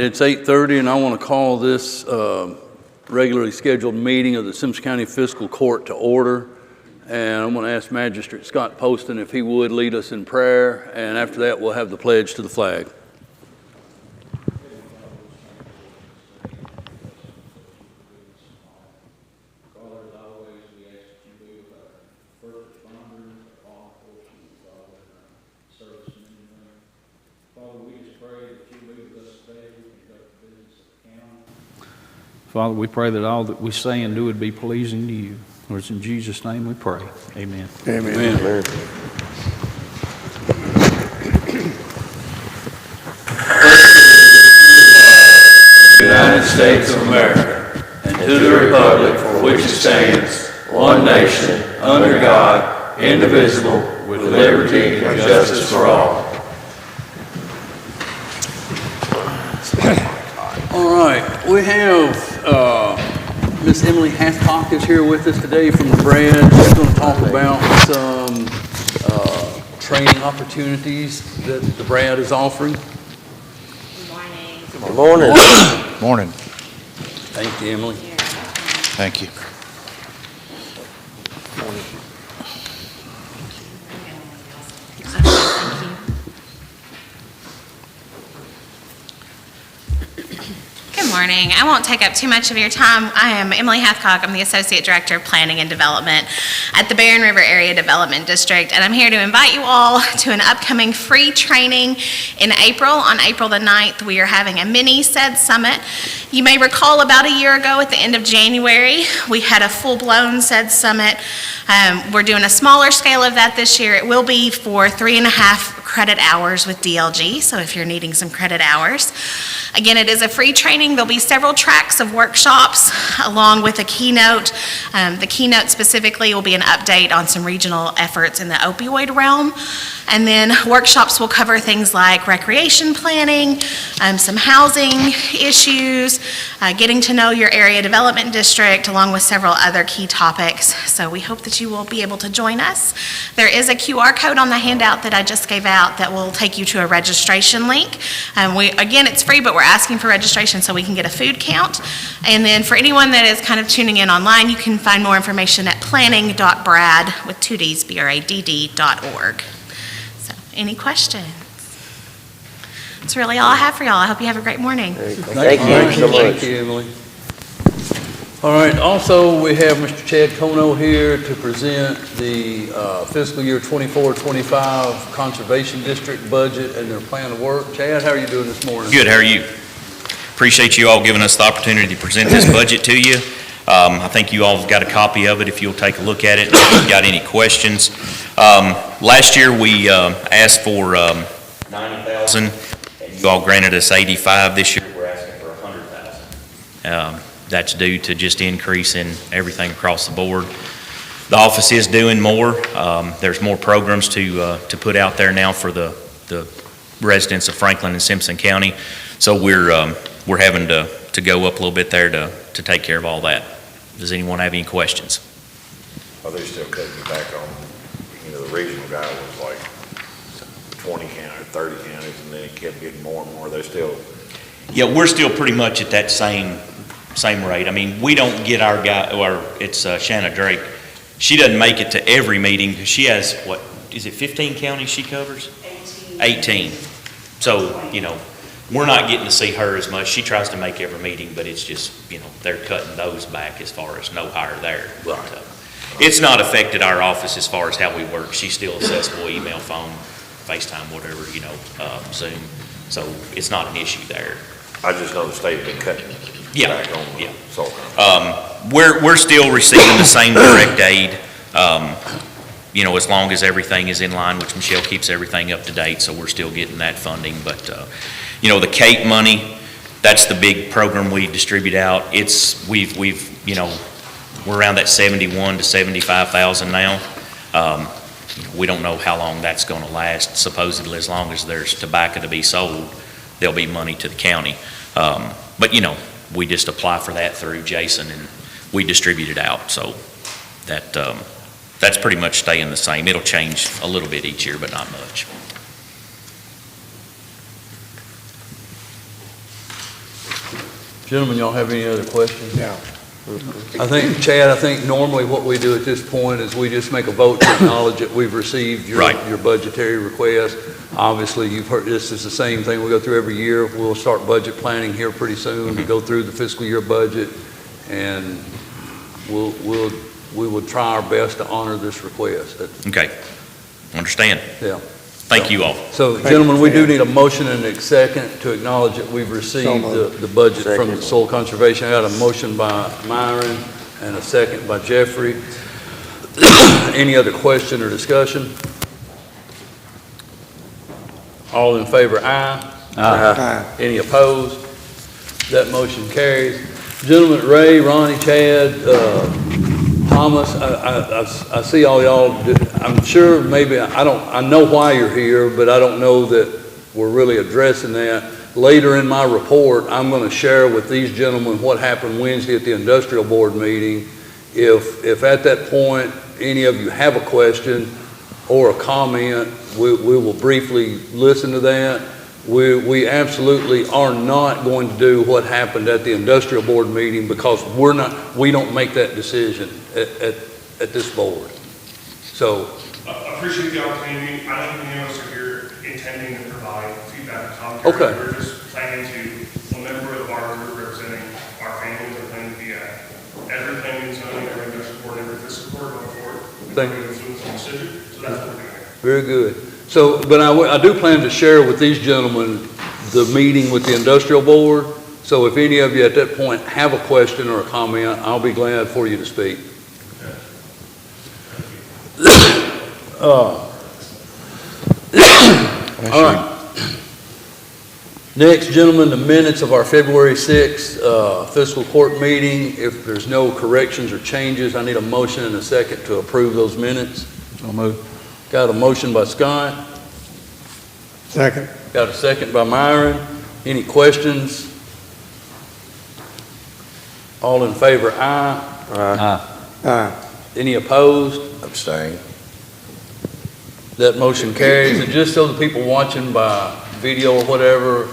It's 8:30, and I want to call this regularly scheduled meeting of the Simpson County Fiscal Court to order. And I'm going to ask Magistrate Scott Poston if he would lead us in prayer, and after that we'll have the pledge to the flag. Father, we pray that all that we say and do would be pleasing to you. Lord, it's in Jesus' name we pray. Amen. Amen. Amen. United States of America, and to the republic for which it stands, one nation, under God, indivisible, with liberty and justice for all. All right, we have Miss Emily Hathcock is here with us today from the BRAD. She's going to talk about some training opportunities that the BRAD is offering. Good morning. Morning. Thank you, Emily. Thank you. Good morning. I won't take up too much of your time. I am Emily Hathcock. I'm the Associate Director of Planning and Development at the Barren River Area Development District, and I'm here to invite you all to an upcoming free training in April. On April the 9th, we are having a mini SED Summit. You may recall about a year ago at the end of January, we had a full-blown SED Summit. We're doing a smaller scale of that this year. It will be for 3.5 credit hours with DLG, so if you're needing some credit hours. Again, it is a free training. There'll be several tracks of workshops along with a keynote. The keynote specifically will be an update on some regional efforts in the opioid realm. And then workshops will cover things like recreation planning, some housing issues, getting to know your area development district, along with several other key topics. So we hope that you will be able to join us. There is a QR code on the handout that I just gave out that will take you to a registration link. Again, it's free, but we're asking for registration so we can get a food count. And then for anyone that is kind of tuning in online, you can find more information at planning.brad with 2 Ds, BRADD.org. So, any questions? That's really all I have for y'all. I hope you have a great morning. Thank you so much. Thank you, Emily. All right, also we have Mr. Chad Kono here to present the fiscal year 24-25 Conservation District budget and their plan of work. Chad, how are you doing this morning? Good, how are you? Appreciate you all giving us the opportunity to present this budget to you. I think you all have got a copy of it if you'll take a look at it if you've got any questions. Last year we asked for $90,000 and you all granted us $85,000. This year we're asking for $100,000. That's due to just increase in everything across the board. The office is doing more. There's more programs to put out there now for the residents of Franklin and Simpson County. So we're having to go up a little bit there to take care of all that. Does anyone have any questions? Are they still cutting back on, the regional guy was like 20 counties, 30 counties, and then it kept getting more and more. They're still... Yeah, we're still pretty much at that same rate. I mean, we don't get our guy, or it's Shanna Drake. She doesn't make it to every meeting because she has, what, is it 15 counties she covers? 18. So, we're not getting to see her as much. She tries to make every meeting, but it's just, they're cutting those back as far as no hire there. Right. But, it's not affected our office as far as how we work. She's still accessible, email, phone, FaceTime, whatever, Zoom. So it's not an issue there. I just know the state been cutting back on salt. We're still receiving the same direct aid, as long as everything is in line, which Michelle keeps everything up to date, so we're still getting that funding. But, the CAPE money, that's the big program we distribute out. We're around that 71 to 75,000 now. We don't know how long that's going to last. Supposedly, as long as there's tobacco to be sold, there'll be money to the county. But we just apply for that through Jason and we distribute it out. So that's pretty much staying the same. It'll change a little bit each year, but not much. Gentlemen, y'all have any other questions? No. I think, Chad, normally what we do at this point is we just make a vote to acknowledge that we've received Right. your budgetary request. Obviously, you've heard, this is the same thing we go through every year. We'll start budget planning here pretty soon to go through the fiscal year budget, and we will try our best to honor this request. Okay, understand. Yeah. Thank you all. So, gentlemen, we do need a motion and a second to acknowledge that we've received the budget from the Soil Conservation. I got a motion by Myron and a second by Jeffrey. Any other question or discussion? All in favor, aye. Aye. Any opposed? That motion carries. Gentlemen, Ray, Ronnie, Chad, Thomas, I see all y'all. I'm sure maybe, I know why you're here, but I don't know that we're really addressing that. Later in my report, I'm going to share with these gentlemen what happened Wednesday at the industrial board meeting. If at that point, any of you have a question or a comment, we will briefly listen to that. We absolutely are not going to do what happened at the industrial board meeting because we don't make that decision at this board. So. Appreciate the opportunity. I don't think any of us are here intending to provide feedback or commentary. Okay. We're just planning to, a member of our group representing our families are planning to be at every planning zone, every industrial board, every fiscal court going forward. Thank you. Influence the decision. So that's what we're doing. Very good. So, but I do plan to share with these gentlemen the meeting with the industrial board. So if any of you at that point have a question or a comment, I'll be glad for you to speak. All right. Next, gentlemen, the minutes of our February 6th fiscal court meeting. If there's no corrections or changes, I need a motion and a second to approve those minutes. I'll move. Got a motion by Scott. Second. Got a second by Myron. Any questions? All in favor, aye. Aye. Any opposed? Abstain. That motion carries. And just so the people watching by video or whatever,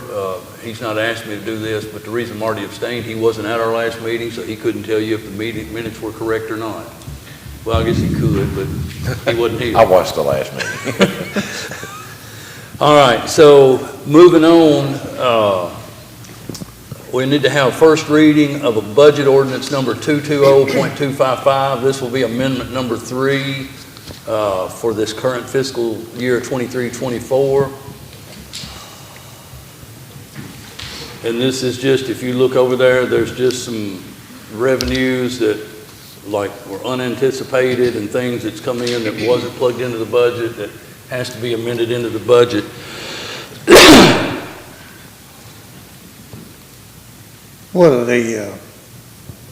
he's not asked me to do this, but the reason Marty abstained, he wasn't at our last meeting, so he couldn't tell you if the minutes were correct or not. Well, I guess he could, but he wasn't here. I watched the last meeting. All right, so moving on, we need to have first reading of a budget ordinance number 220.255. This will be amendment number 3 for this current fiscal year 23-24. And this is just, if you look over there, there's just some revenues that were unanticipated and things that's come in that wasn't plugged into the budget that has to be amended into the budget. What are the, as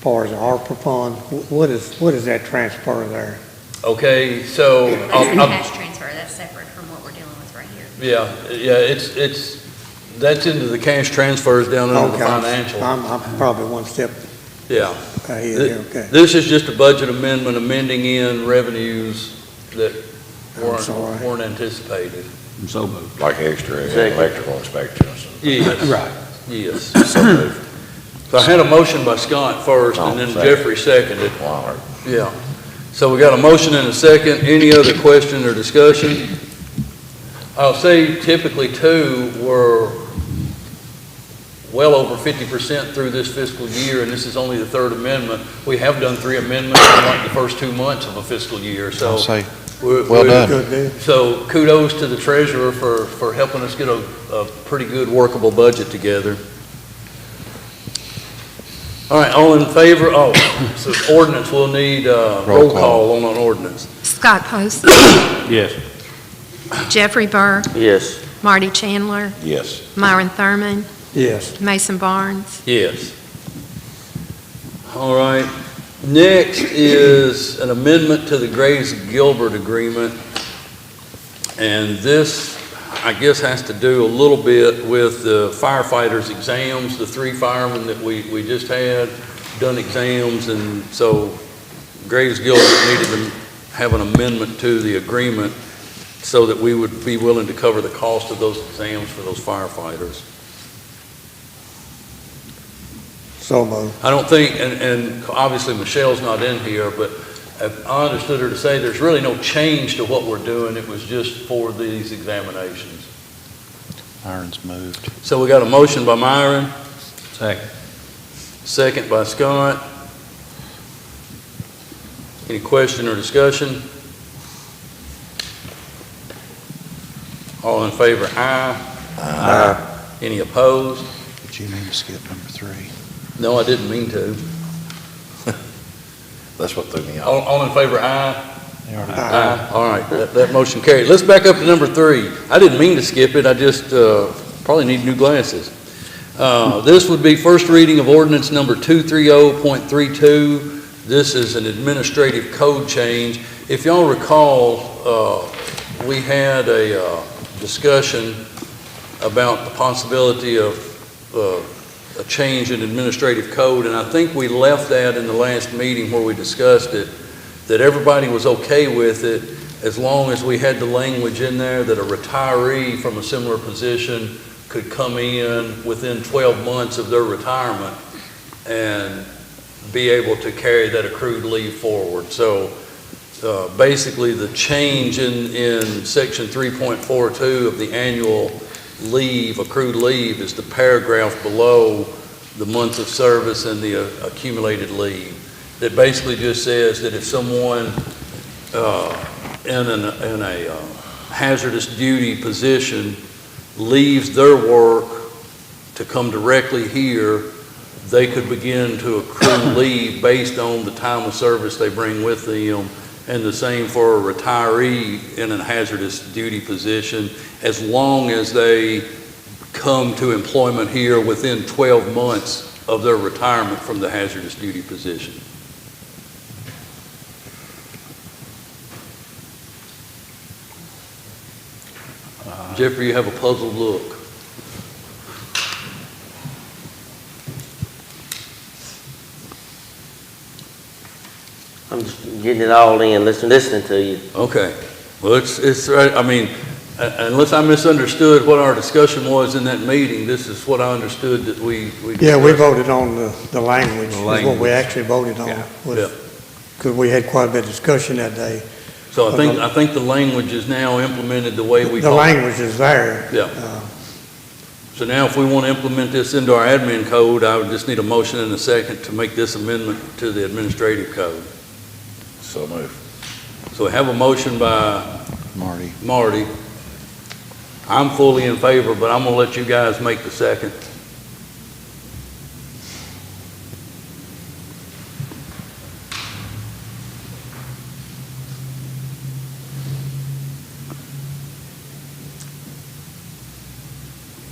far as the ARPA fund, what is that transfer there? Okay, so That's the cash transfer, that's separate from what we're dealing with right here. it's that's into the cash transfers down under the financial. I'm probably one step Yeah. ahead there, okay. This is just a budget amendment amending in revenues that weren't anticipated. I'm so moved. Like extra electrical inspections. Yes. Right. Yes. So I had a motion by Scott first and then Second. Jeffrey seconded. Wow. Yeah. So we got a motion and a second. Any other question or discussion? I'll say typically too, we're well over 50% through this fiscal year, and this is only the third amendment. We have done 3 amendments in like the first 2 months of a fiscal year. So I'll say, we're well done. Good deal. So kudos to the treasurer for helping us get a pretty good workable budget together. All right, all in favor? Oh, so ordinance, we'll need roll call on an ordinance. Scott Post, Yes. Jeffrey Burr, Yes. Marty Chandler, Yes. Myron Thurman, Yes. Mason Barnes. Yes. All right. Next is an amendment to the Graves-Gilbert agreement. And this, I guess, has to do a little bit with the firefighters' exams. The 3 firemen that we just had done exams, and so Graves-Gilbert needed to have an amendment to the agreement so that we would be willing to cover the cost of those exams for those firefighters. So moved. I don't think, and obviously Michelle's not in here, but if I understood her to say there's really no change to what we're doing. It was just for these examinations. Myron's moved. So we got a motion by Myron, Second. second by Scott. Any question or discussion? All in favor, aye. Aye. Any opposed? Did you mean to skip number 3? No, I didn't mean to. That's what threw me off. All in favor, aye. Aye. All right, that motion carried. Let's back up to number 3. I didn't mean to skip it, I just probably need new glasses. This would be first reading of ordinance number 230.32. This is an administrative code change. If y'all recall, we had a discussion about the possibility of a change in administrative code, and I think we left that in the last meeting where we discussed it, that everybody was okay with it as long as we had the language in there that a retiree from a similar position could come in within 12 months of their retirement and be able to carry that accrued leave forward. So basically the change in section 3.42 of the annual leave, accrued leave, is the paragraph below the months of service and the accumulated leave. That basically just says that if someone in a hazardous duty position leaves their work to come directly here, they could begin to accrue leave based on the time of service they bring with them, and the same for a retiree in a hazardous duty position, as long as they come to employment here within 12 months of their retirement from the hazardous duty position. Jeffrey, you have a puzzled look. I'm just getting it all in, listening to you. Okay. Well, it's right. I mean, unless I misunderstood what our discussion was in that meeting, this is what I understood that we Yeah, we voted on the language, is what language. we actually voted on. Yeah. Because we had quite a bit of discussion that day. So I think the language is now implemented the way we The thought. language is there. Yeah. So now if we want to implement this into our admin code, I would just need a motion and a second to make this amendment to the administrative code. So moved. So we have a motion by Marty. I'm fully in favor, but I'm going to let you guys make the second.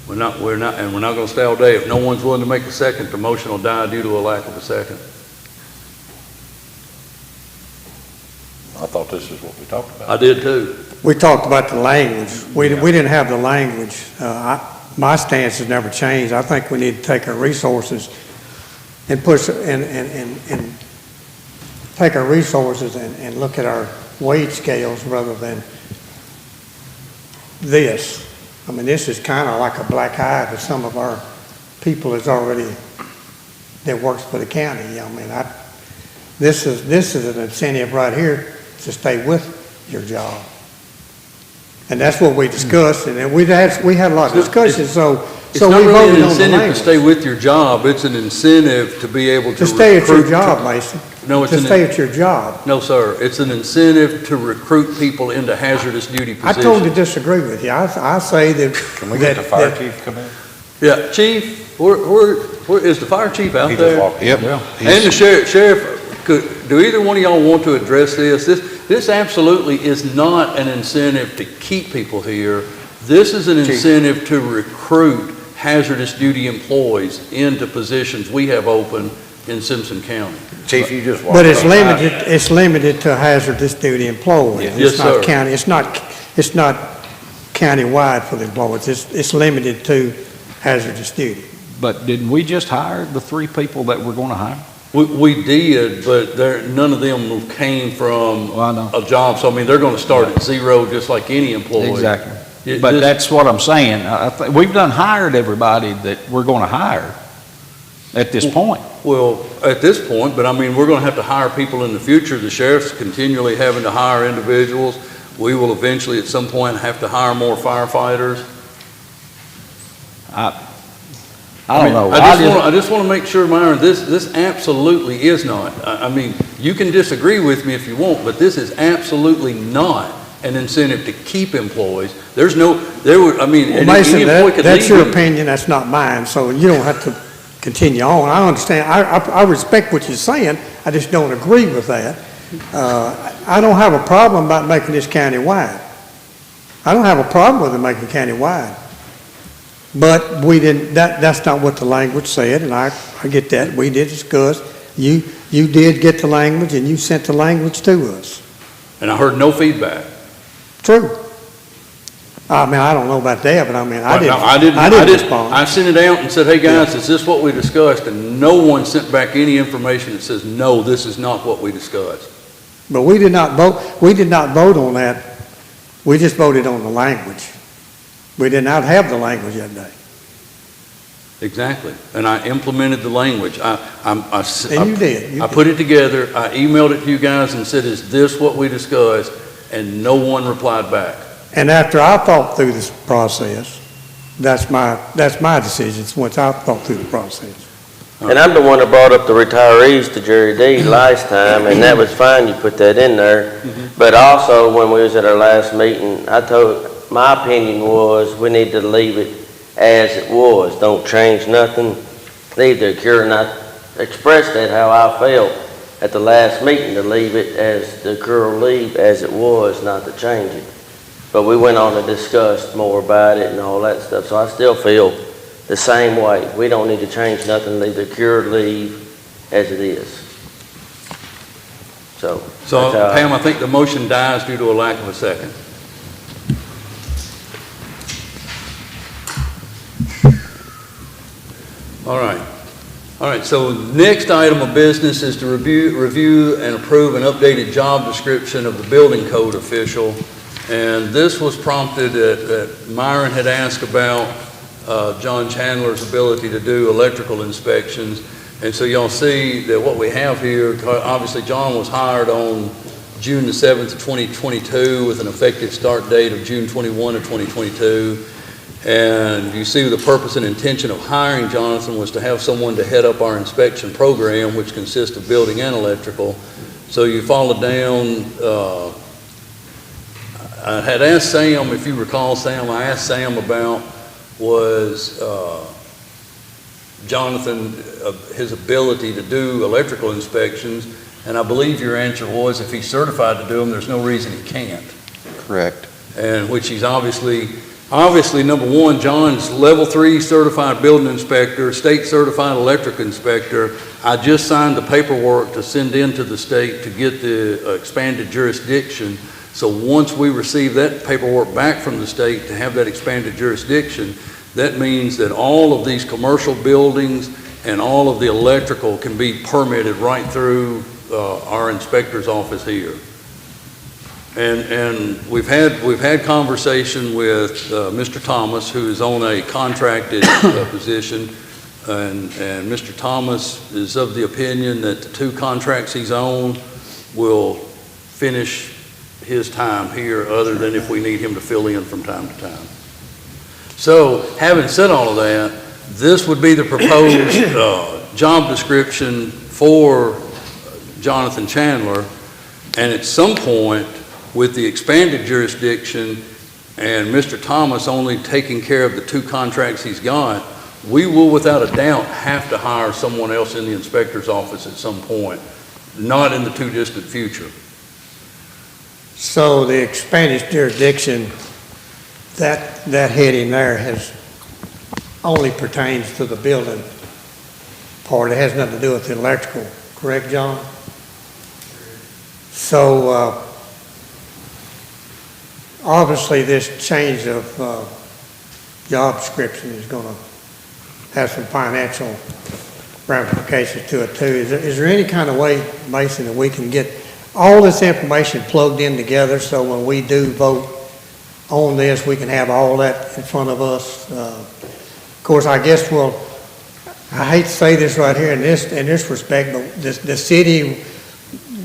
We're not going to stay all day. If no one's willing to make a second, the motion will die due to a lack of a second. I thought this is what we talked about. I did too. We talked about the language. We didn't have the language. My stance has never changed. I think we need to take our resources and push and take our resources and look at our wage scales rather than this. I mean, this is kind of like a black eye to some of our people that works for the county. I mean, this is an incentive right here to stay with your job. And that's what we discussed, and we had a lot of discussion, so It's we not really voted an on the incentive to language. stay with your job. It's an incentive to be able To stay at your recruit- job, Mason. No, it's To an- stay at your job. No, sir. It's an incentive to recruit people into hazardous duty I positions. totally disagree with you. I say that. Can we get the fire chief to come in? Yeah, Chief, where is the fire chief out He just there? walked in. Yep. And the sheriff, do either one of y'all want to address this? This absolutely is not an incentive to keep people here. This is an incentive to recruit hazardous duty employees into positions we have open in Simpson County. Chief, you just walked But it's up. limited to hazardous duty employees. Yes, It's not sir. county, it's not countywide for the employees. It's limited to hazardous duty. But didn't we just hire the 3 people that we're going to hire? We did, but none of them came from Well, I know. a job. So, I mean, they're going to start at zero just like any employee. Exactly. It- But this- that's what I'm saying. We've done hired everybody that we're going to hire. at this point. Well, at this point, but I mean, we're gonna have to hire people in the future. The sheriff's continually having to hire individuals. We will eventually, at some point, have to hire more firefighters. I don't know. I just want to make sure, Myron, this absolutely is not. I mean, you can disagree with me if you want, but this is absolutely not an incentive to keep employees. There's no, I mean, Well, any Mason, employee could that's leave. your opinion, that's not mine, so you don't have to continue on. I understand, I respect what you're saying, I just don't agree with that. I don't have a problem about making this county-wide. I don't have a problem with it making county-wide. But we didn't, that's not what the language said, and I get that. We did discuss. You did get the language, and you sent the language to us. And I heard no feedback. True. I mean, I don't know about that, but I mean, I didn't respond. I sent it out and said, hey, guys, is this what we discussed? And no one sent back any information that says, no, this is not what we discussed. But we did not vote on that. We just voted on the language. We did not have the language that day. Exactly. And I implemented the language. And you did. I put it together. I emailed it to you guys and said, is this what we discussed? And no one replied back. And after I thought through this process, that's my decision, once I thought through the process. And I'm the one that brought up the retirees to Jerry D last time, and that was fine, you put that in there. But also, when we was at our last meeting, my opinion was we need to leave it as it was. Don't change nothing, leave the cure, and I expressed that how I felt at the last meeting, to leave it as the cure leave as it was, not to change it. But we went on and discussed more about it and all that stuff, so I still feel the same way. We don't need to change nothing, leave the cure leave as it is. So Pam, I think the motion dies due to a lack of a second. All right, so the next item of business is to review and approve an updated job description of the building code official. And this was prompted that Myron had asked about John Chandler's ability to do electrical inspections. And so y'all see that what we have here, obviously John was hired on June the 7th of 2022 with an effective start date of June 21 of 2022. And you see the purpose and intention of hiring Jonathan was to have someone to head up our inspection program, which consists of building and electrical. So you follow down, I had asked Sam, if you recall, Sam, I asked Sam about was Jonathan, his ability to do electrical inspections, and I believe your answer was if he's certified to do them, there's no reason he can't. Correct. And which he's obviously, number one, John's level 3 certified building inspector, state certified electric inspector. I just signed the paperwork to send into the state to get the expanded jurisdiction. So once we receive that paperwork back from the state to have that expanded jurisdiction, that means that all of these commercial buildings and all of the electrical can be permitted right through our inspector's office here. And we've had conversation with Mr. Thomas, who is on a contracted position, and Mr. Thomas is of the opinion that the 2 contracts he's on will finish his time here, other than if we need him to fill in from time to time. So, having said all of that, this would be the proposed job description for Jonathan Chandler, and at some point, with the expanded jurisdiction and Mr. Thomas only taking care of the 2 contracts he's got, we will without a doubt have to hire someone else in the inspector's office at some point, not in the too distant future. So the expanded jurisdiction, that heading there only pertains to the building part. It has nothing to do with the electrical, correct, John? So obviously this change of job description is going to have some financial ramifications to it too. Is there any kind of way, Mason, that we can get all this information plugged in together so when we do vote on this, we can have all that in front of us? Of course, I guess I hate to say this right here in this respect, but the city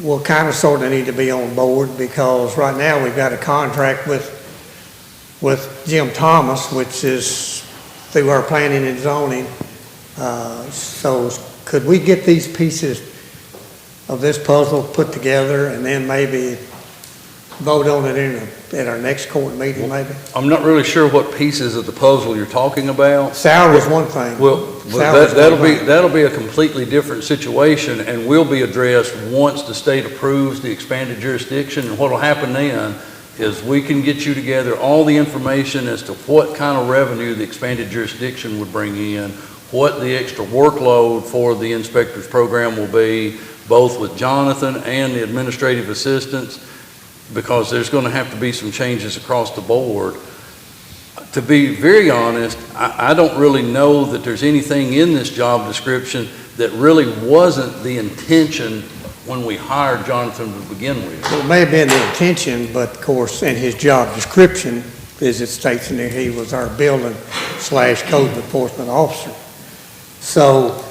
will kind of sort of need to be on board, because right now we've got a contract with Jim Thomas, which is through our planning and zoning. So could we get these pieces of this puzzle put together and then maybe vote on it at our next court meeting, maybe? I'm not really sure what pieces of the puzzle you're talking about. Salary is one thing. Well, that'll be a completely different situation, and will be addressed once the state approves the expanded jurisdiction. And what'll happen then is we can get you together all the information as to what kind of revenue the expanded jurisdiction would bring in, what the extra workload for the inspectors program will be, both with Jonathan and the administrative assistants, because there's going to have to be some changes across the board. To be very honest, I don't really know that there's anything in this job description that really wasn't the intention when we hired Jonathan to begin with. Well, it may have been the intention, but of course, in his job description, as it states in there, he was our building/code enforcement officer. So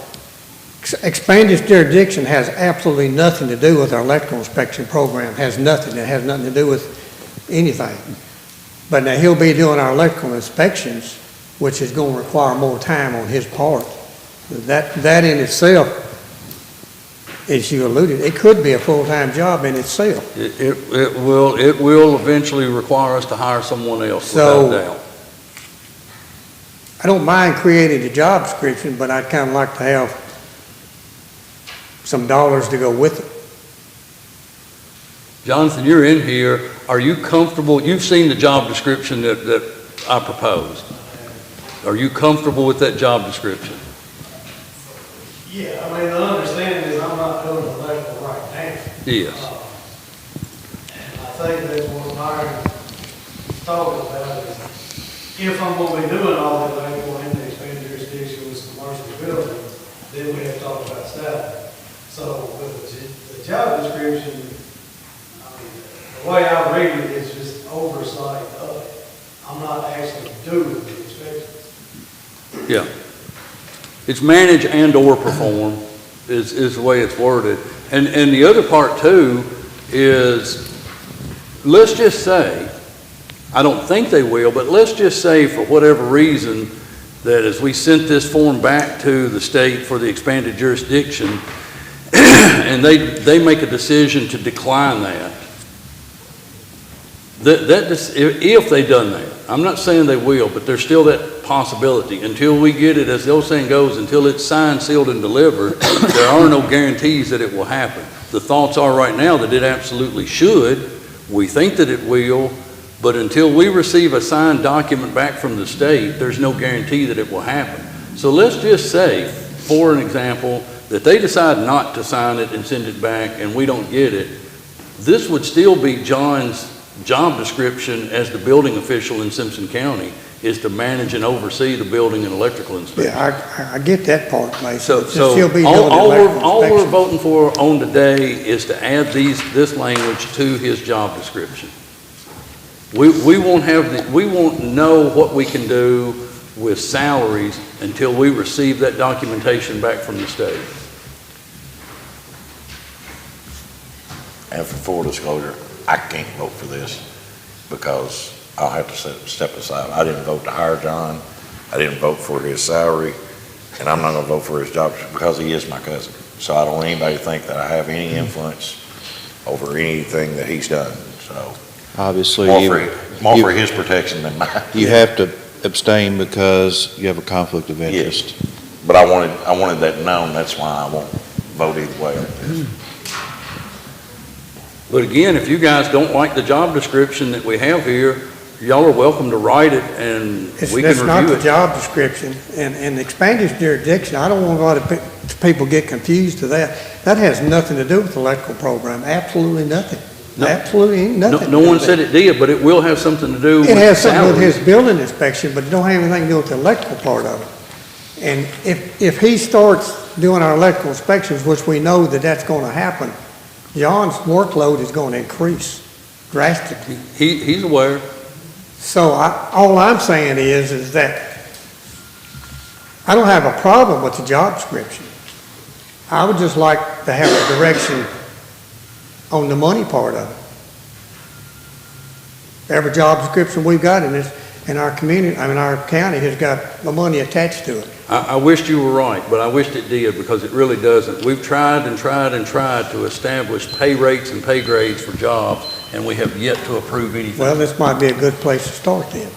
expanded jurisdiction has absolutely nothing to do with our electrical inspection program. It has nothing to do with anything. But now he'll be doing our electrical inspections, which is going to require more time on his part. That in itself, as you alluded, it could be a full-time job in itself. It will eventually require us to hire someone else, So, without doubt. I don't mind creating a job description, but I'd kind of like to have some dollars to go with it. Jonathan, you're in here. Are you comfortable? You've seen the job description that I proposed. Are you comfortable with that job description? Yeah, I mean, the understanding is I'm not doing electrical right now. Yes. And I think that's what Myron's talking about is if I'm going to be doing all the electrical in the expanded jurisdiction with commercial buildings, then we have to talk about salary. So with the job description, I mean, the way I read it is just oversight of it. I'm not actually doing the inspections. Yeah. It's manage and or perform is the way it's worded. And the other part too is, let's just say, I don't think they will, but let's just say for whatever reason that as we sent this form back to the state for the expanded jurisdiction, and they make a decision to decline that. If they've done that, I'm not saying they will, but there's still that possibility. Until we get it, as the old saying goes, until it's signed, sealed, and delivered, there are no guarantees that it will happen. The thoughts are right now that it absolutely should. We think that it will, but until we receive a signed document back from the state, there's no guarantee that it will happen. So let's just say, for an example, that they decide not to sign it and send it back and we don't get it. This would still be John's job description as the building official in Simpson County, is to manage and oversee the building and electrical inspection. Yeah, I get that part, Mason. So all we're voting for on today is to add this language to his job description. We won't know what we can do with salaries until we receive that documentation back from the state. And for full disclosure, I can't vote for this because I'll have to step aside. I didn't vote to hire John. I didn't vote for his salary, and I'm not going to vote for his job because he is my cousin. So I don't want anybody to think that I have any influence over anything that he's done. So Obviously, more for his protection than mine. you have to abstain because you have a conflict of interest. Yes. But I wanted that known. That's why I won't vote either way. But again, if you guys don't like the job description that we have here, y'all are welcome to write it and we can review it. That's not the job description. And the expanded jurisdiction, I don't want a lot of people get confused to that. That has nothing to do with the electrical program. Absolutely nothing. No. Absolutely nothing. No one said it did, but it will have something to do with it has something with salaries. his building inspection, but it don't have anything to do with the electrical part of it. And if he starts doing our electrical inspections, which we know that that's going to happen, John's workload is going to increase drastically. He's aware. So all I'm saying is that I don't have a problem with the job description. I would just like to have a direction on the money part of it. Every job description we've got in our community, our county has got the money attached to it. I wished you were right, but I wished it did, because it really doesn't. We've tried and tried and tried to establish pay rates and pay grades for jobs, and we have yet to approve anything. Well, this might be a good place to start then.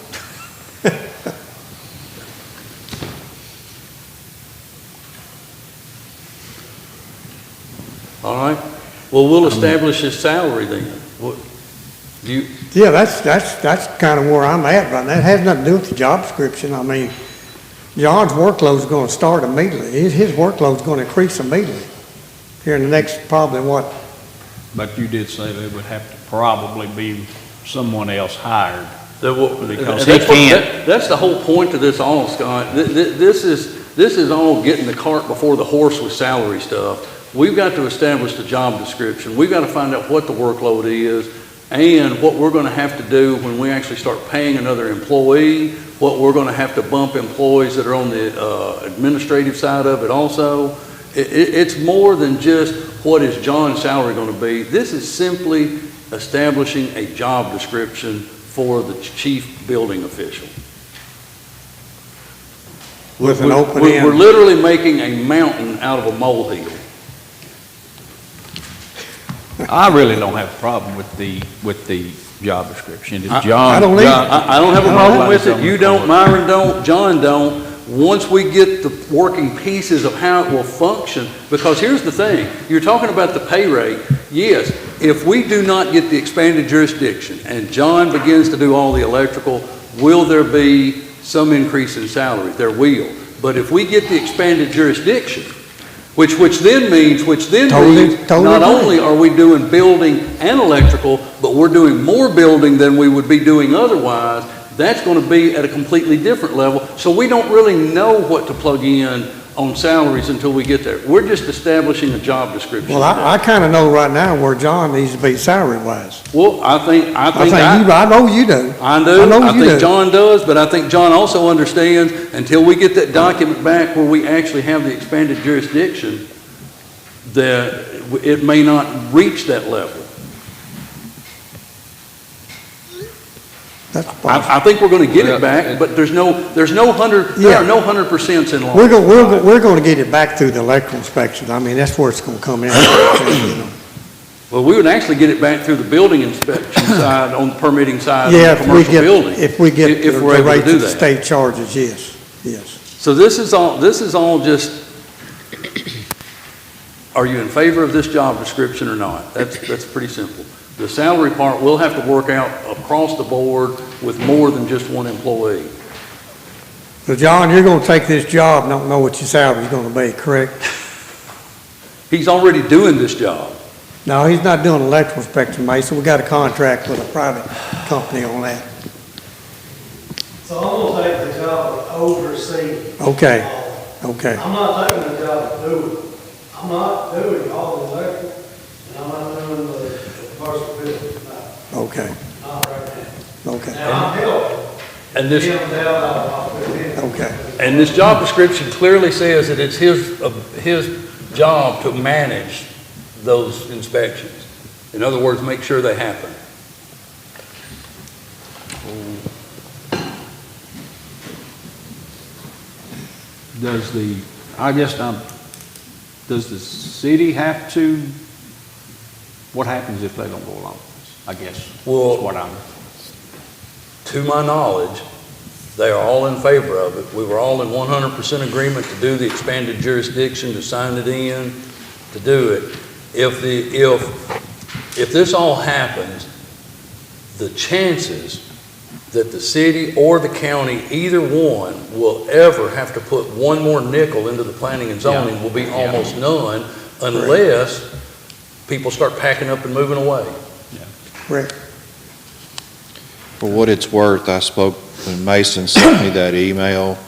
All right? Well, we'll establish his salary then. What, do you, Yeah, that's kind of where I'm at right now. It has nothing to do with the job description. I mean, John's workload's going to start immediately. His workload's going to increase immediately here in the next probably what? But you did say there would have to probably be someone else hired. Because he can't. That's the whole point of this all, Scott. This is all getting the cart before the horse with salary stuff. We've got to establish the job description. We've got to find out what the workload is and what we're going to have to do when we actually start paying another employee, what we're going to have to bump employees that are on the administrative side of it also. It's more than just what is John's salary going to be. This is simply establishing a job description for the chief building official. With an open end. We're literally making a mountain out of a molehill. I really don't have a problem with the job description. If I John, don't either. I don't have a problem with it. You don't, Myron don't, John don't. Once we get the working pieces of how it will function, because here's the thing, you're talking about the pay rate. Yes, if we do not get the expanded jurisdiction and John begins to do all the electrical, will there be some increase in salary? There will. But if we get the expanded jurisdiction, which then means not only are we doing building and electrical, but we're doing more building than we would be doing otherwise, that's going to be at a completely different level. So we don't really know what to plug in on salaries until we get there. We're just establishing a job description. Well, I kind of know right now where John needs to be salary-wise. Well, I know you do. I think John does, but I think John also understands until we get that document back where we actually have the expanded jurisdiction, that it may not reach that level. I think we're going to get it back, but there are no 100% in law. We're going to get it back through the electrical inspection. I mean, that's where it's going to come in. Well, we would actually get it back through the building inspection side, on the permitting side Yeah, of the commercial building. if we get if the we're able to rates do that the that. state charges, yes. So this is all just, are you in favor of this job description or not? That's pretty simple. The salary part we'll have to work out across the board with more than just one employee. So John, you're going to take this job, don't know what your salary's going to be, correct? He's already doing this job. No, he's not doing electrical inspection, Mason. We got a contract with a private company on that. So I'm gonna take the job of overseeing. Okay. I'm not taking the job of doing it. I'm not doing all the electrical, and I'm not doing the commercial building, no. Okay. Not right now. Okay. Now, I'm helping. And this, Him down, I'll put him. Okay. and this job description clearly says that it's his job to manage those inspections. In other words, make sure they happen. Does the city have to, what happens if they don't go along with this? I guess, Well, that's what I'm. To my knowledge, they are all in favor of it. We were all in 100% agreement to do the expanded jurisdiction, to sign it in, to do it. If this all happens, the chances that the city or the county, either one, will ever have to put one more nickel into the planning and zoning will be almost none, unless people start packing up and moving away. Correct. For what it's worth, I spoke, when Mason sent me that email,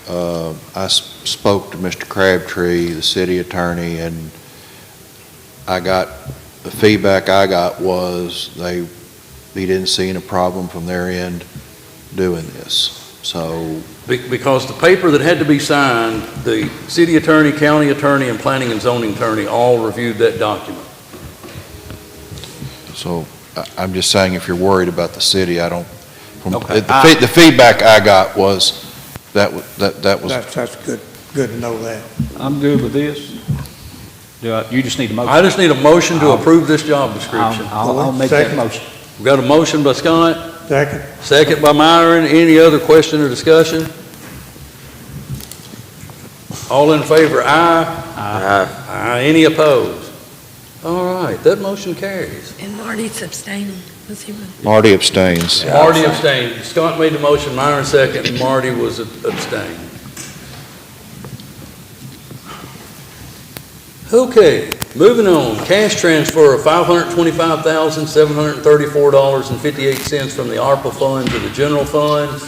I spoke to Mr. Crabtree, the city attorney, and the feedback I got was he didn't see any problem from their end doing this. So, Because the paper that had to be signed, the city attorney, county attorney, and planning and zoning attorney all reviewed that document. I'm just saying, if you're worried about the city, I don't, Okay. the feedback I got was, that was, That's good to know that. I'm good with this. You just need a motion? I just need a motion to approve this job description. I'll make that Second. motion. We've got a motion by Scott, Second. second by Myron. Any other question or discussion? All in favor, aye? Aye. Any opposed? All right, that motion carries. And Marty's abstaining. Was he with? Marty abstains. Marty abstained. Scott made the motion, Myron second, and Marty was abstained. Okay, moving on. Cash transfer of $525,734.58 from the ARPA fund to the general fund.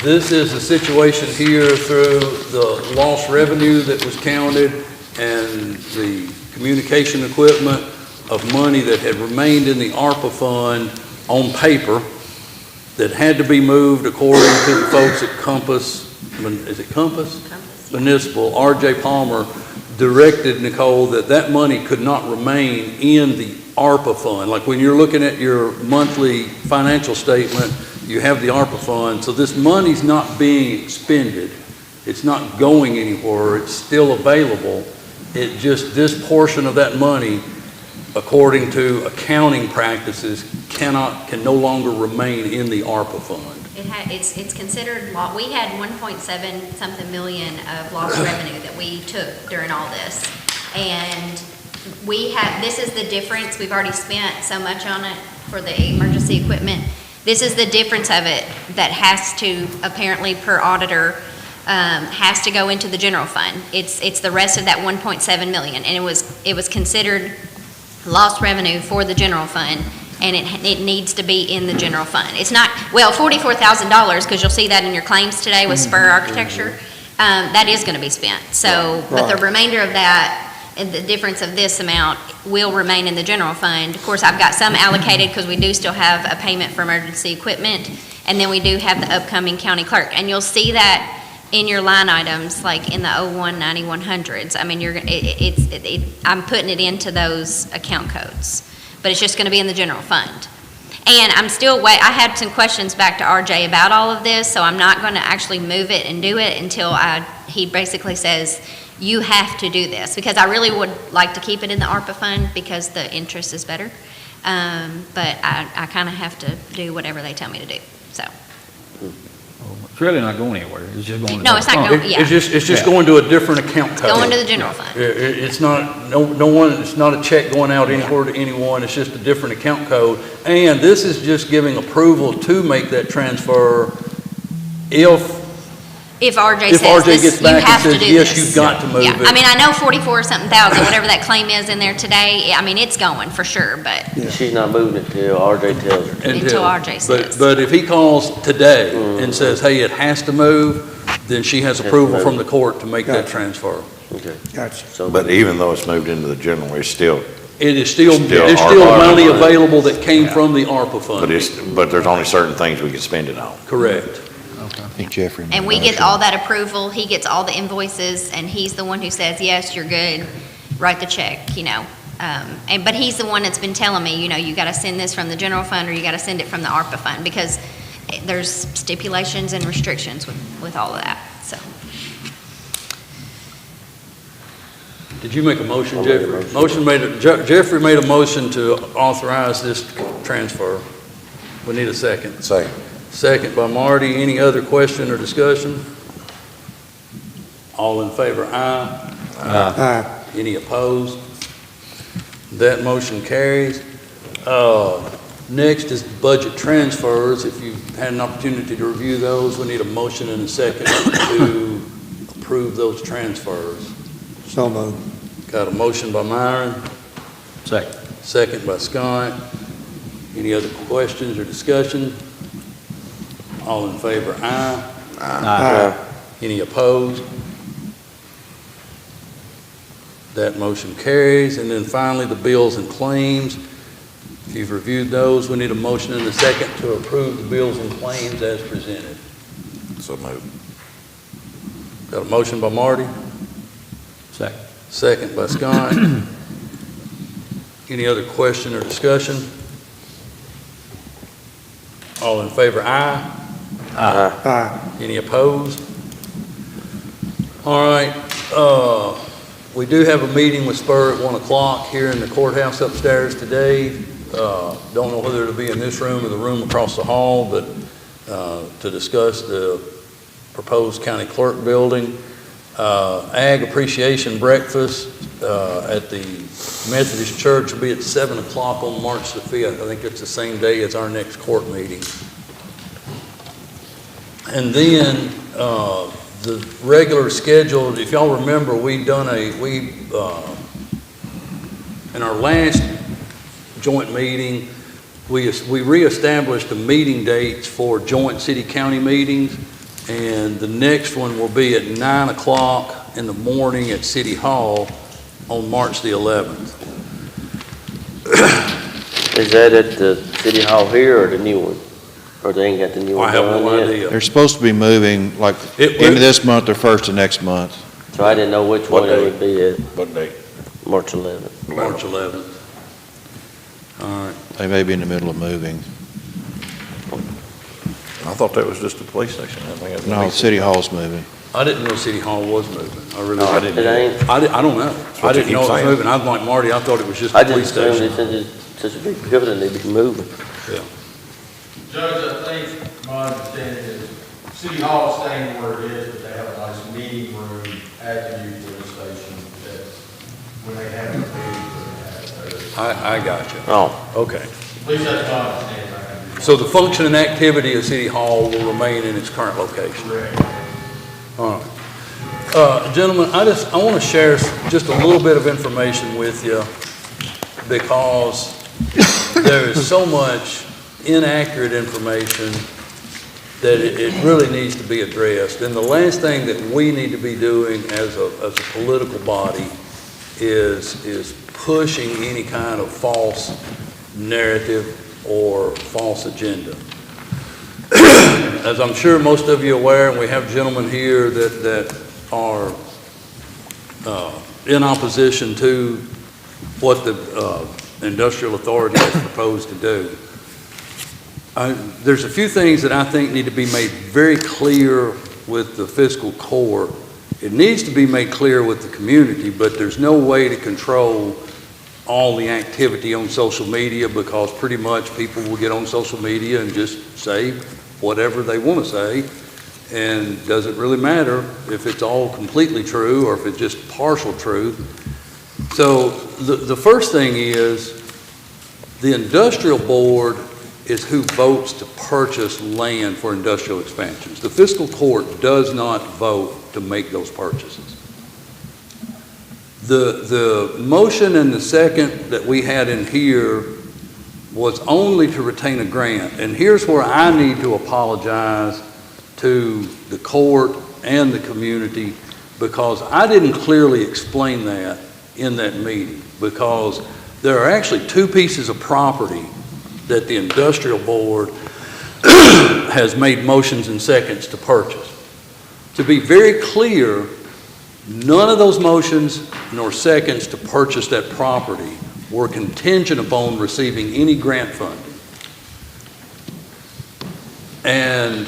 This is a situation here through the lost revenue that was counted and the communication equipment of money that had remained in the ARPA fund on paper that had to be moved according to the folks at Compass, is it Compass? Municipal, R.J. Palmer directed Nicole that money could not remain in the ARPA fund. Like when you're looking at your monthly financial statement, you have the ARPA fund, so this money's not being expended. It's not going anywhere, it's still available. It just, this portion of that money, according to accounting practices, can no longer remain in the ARPA fund. It's considered, we had 1.7 something million of lost revenue that we took during all this. And this is the difference, we've already spent so much on it for the emergency equipment. This is the difference of it that has to, apparently per auditor, has to go into the general fund. It's the rest of that 1.7 million, and it was considered lost revenue for the general fund, and it needs to be in the general fund. It's not, well, $44,000, because you'll see that in your claims today with Spur Architecture, that is going to be spent. So, but the remainder of that, and the difference of this amount will remain in the general fund. Of course, I've got some allocated because we do still have a payment for emergency equipment, and then we do have the upcoming county clerk, and you'll see that in your line items, like in the 01/90/100s. I mean, I'm putting it into those account codes, but it's just going to be in the general fund. And I'm still I had some questions back to RJ about all of this, so I'm not going to actually move it and do it until he basically says, you have to do this, because I really would like to keep it in the ARPA fund because the interest is better. But I kind of have to do whatever they tell me to do, so. It's really not going anywhere. It's just going to. No, it's not going, yeah. It's just going to a different account code. Going to the general fund. It's not, no one, it's not a check going out anywhere to anyone, it's just a different account code. And this is just giving approval to make that transfer If RJ says RJ this, gets you back and have to says, do yes, this. you've got to move Yeah, it. I mean, I know 44-something thousand, whatever that claim is in there today, I mean, it's going for sure, but She's not moving it till RJ tells her. until RJ says. But if he calls today and says, hey, it has to move, then she has approval from the court to make that transfer. Okay. Gotcha. So, But even though it's moved into the general, it's still, It is still, Still there's still ARPA money money. available that came from the ARPA fund. but there's only certain things we can spend it on. Correct. I think Jeffrey made And a we get motion. all that approval, he gets all the invoices, and he's the one who says, yes, you're good, write the check, you know. But he's the one that's been telling me, you know, you gotta send this from the general fund, or you gotta send it from the ARPA fund, because there's stipulations and restrictions with all of that, so. Did you make a motion, I made a Jeffrey? motion. Jeffrey made a motion to authorize this transfer. We need a second. Second by Marty. Any other question or discussion? All in favor, aye. Aye. Any opposed? That motion carries. Next is budget transfers. If you've had an opportunity to review those, we need a motion and a second to approve those transfers. So moved. Got a motion by Myron, Second. second by Scott. Any other questions or discussion? All in favor, aye. Aye. Any opposed? That motion carries. And then finally, the bills and claims. If you've reviewed those, we need a motion and a second to approve the bills and claims as presented. So moved. Got a motion by Marty, Second. second by Scott. Any other question or discussion? All in favor, aye. Any opposed? All right, we do have a meeting with Spur at 1 o'clock here in the courthouse upstairs today. Don't know whether it'll be in this room or the room across the hall, but to discuss the proposed county clerk building. Ag appreciation breakfast at the Methodist Church will be at 7 o'clock on March the 5th. I think it's the same day as our next court meeting. And then the regular scheduled, if y'all remember, in our last joint meeting, we reestablished the meeting dates for joint city-county meetings, and the next one will be at 9 o'clock in the morning at City Hall on March the 11th. Is that at the city hall here or the new one? Or they ain't got the new one I have done no yet? idea. They're supposed to be moving like end of this month or first of next month. So I didn't know which What one it day? would be at, What date? March 11th. March 11th. All right. They may be in the middle of moving. I thought that was just the police station. I think it was No, City Hall's moving. I didn't know City Hall was moving. I really Oh, didn't. it ain't? I don't know. I what you didn't know keep it was saying. moving. I'm like Marty, I thought it was just I the police just assumed station. since it's such a big building, they'd be moving. Judge, I think my understanding is City Hall staying where it is, but they have a nice meeting room at the new police station that when they have a meeting, I got you. Oh, Okay. at least that's my understanding. So the function and activity of City Hall will remain in its current location. Correct. All right. Gentlemen, I want to share just a little bit of information with you because there is so much inaccurate information that it really needs to be addressed. And the last thing that we need to be doing as a political body is pushing any kind of false narrative or false agenda. As I'm sure most of you are aware, and we have gentlemen here that are in opposition to what the industrial authority has proposed to do. There's a few things that I think need to be made very clear with the fiscal court. It needs to be made clear with the community, but there's no way to control all the activity on social media because pretty much people will get on social media and just say whatever they want to say, and doesn't really matter if it's all completely true or if it's just partial truth. So the first thing is the industrial board is who votes to purchase land for industrial expansions. The fiscal court does not vote to make those purchases. The motion and the second that we had in here was only to retain a grant. And here's where I need to apologize to the court and the community because I didn't clearly explain that in that meeting because there are actually two pieces of property that the industrial board has made motions and seconds to purchase. To be very clear, none of those motions nor seconds to purchase that property were contingent upon receiving any grant funding. And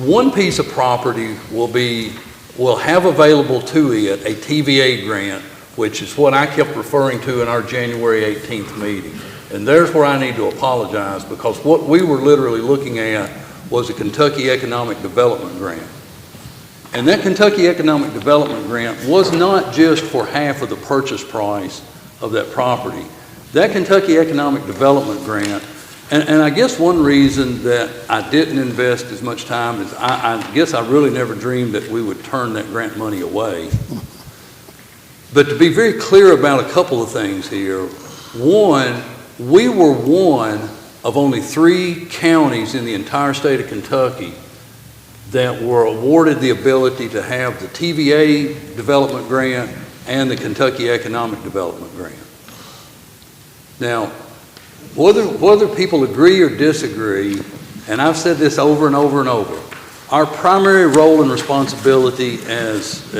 one piece of property will have available to it a TVA grant, which is what I kept referring to in our January 18th meeting. And there's where I need to apologize because what we were literally looking at was a Kentucky Economic Development Grant. And that Kentucky Economic Development Grant was not just for half of the purchase price of that property. That Kentucky Economic Development Grant, and I guess one reason that I didn't invest as much time is I guess I really never dreamed that we would turn that grant money away. But to be very clear about a couple of things here, one, we were one of only 3 counties in the entire state of Kentucky that were awarded the ability to have the TVA development grant and the Kentucky Economic Development Grant. Now, whether people agree or disagree, and I've said this over and over and over, Our primary role and responsibility as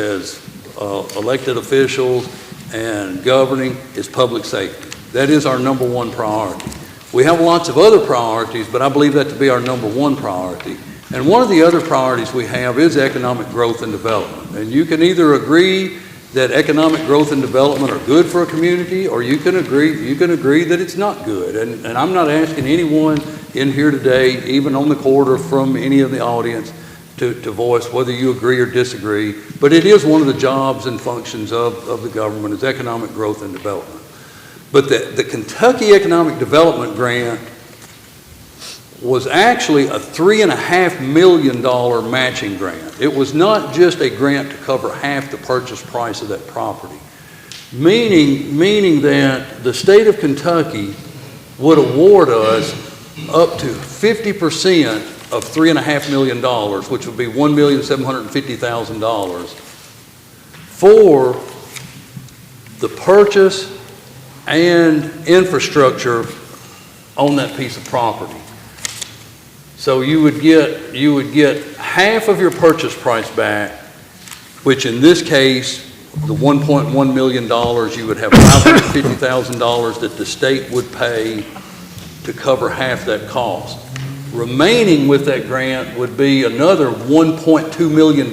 elected officials and governing is public safety. That is our number one priority. We have lots of other priorities, but I believe that to be our number one priority. And one of the other priorities we have is economic growth and development. And you can either agree that economic growth and development are good for a community, or you can agree that it's not good. And I'm not asking anyone in here today, even on the court or from any of the audience, to voice whether you agree or disagree, but it is one of the jobs and functions of the government is economic growth and development. But the Kentucky Economic Development Grant was actually a $3.5 million matching grant. It was not just a grant to cover half the purchase price of that property, meaning that the state of Kentucky would award us up to 50% of $3.5 million, which would be $1,750,000 for the purchase and infrastructure on that piece of property. So you would get half of your purchase price back, which in this case, the $1.1 million, you would have $550,000 that the state would pay to cover half that cost. Remaining with that grant would be another $1.2 million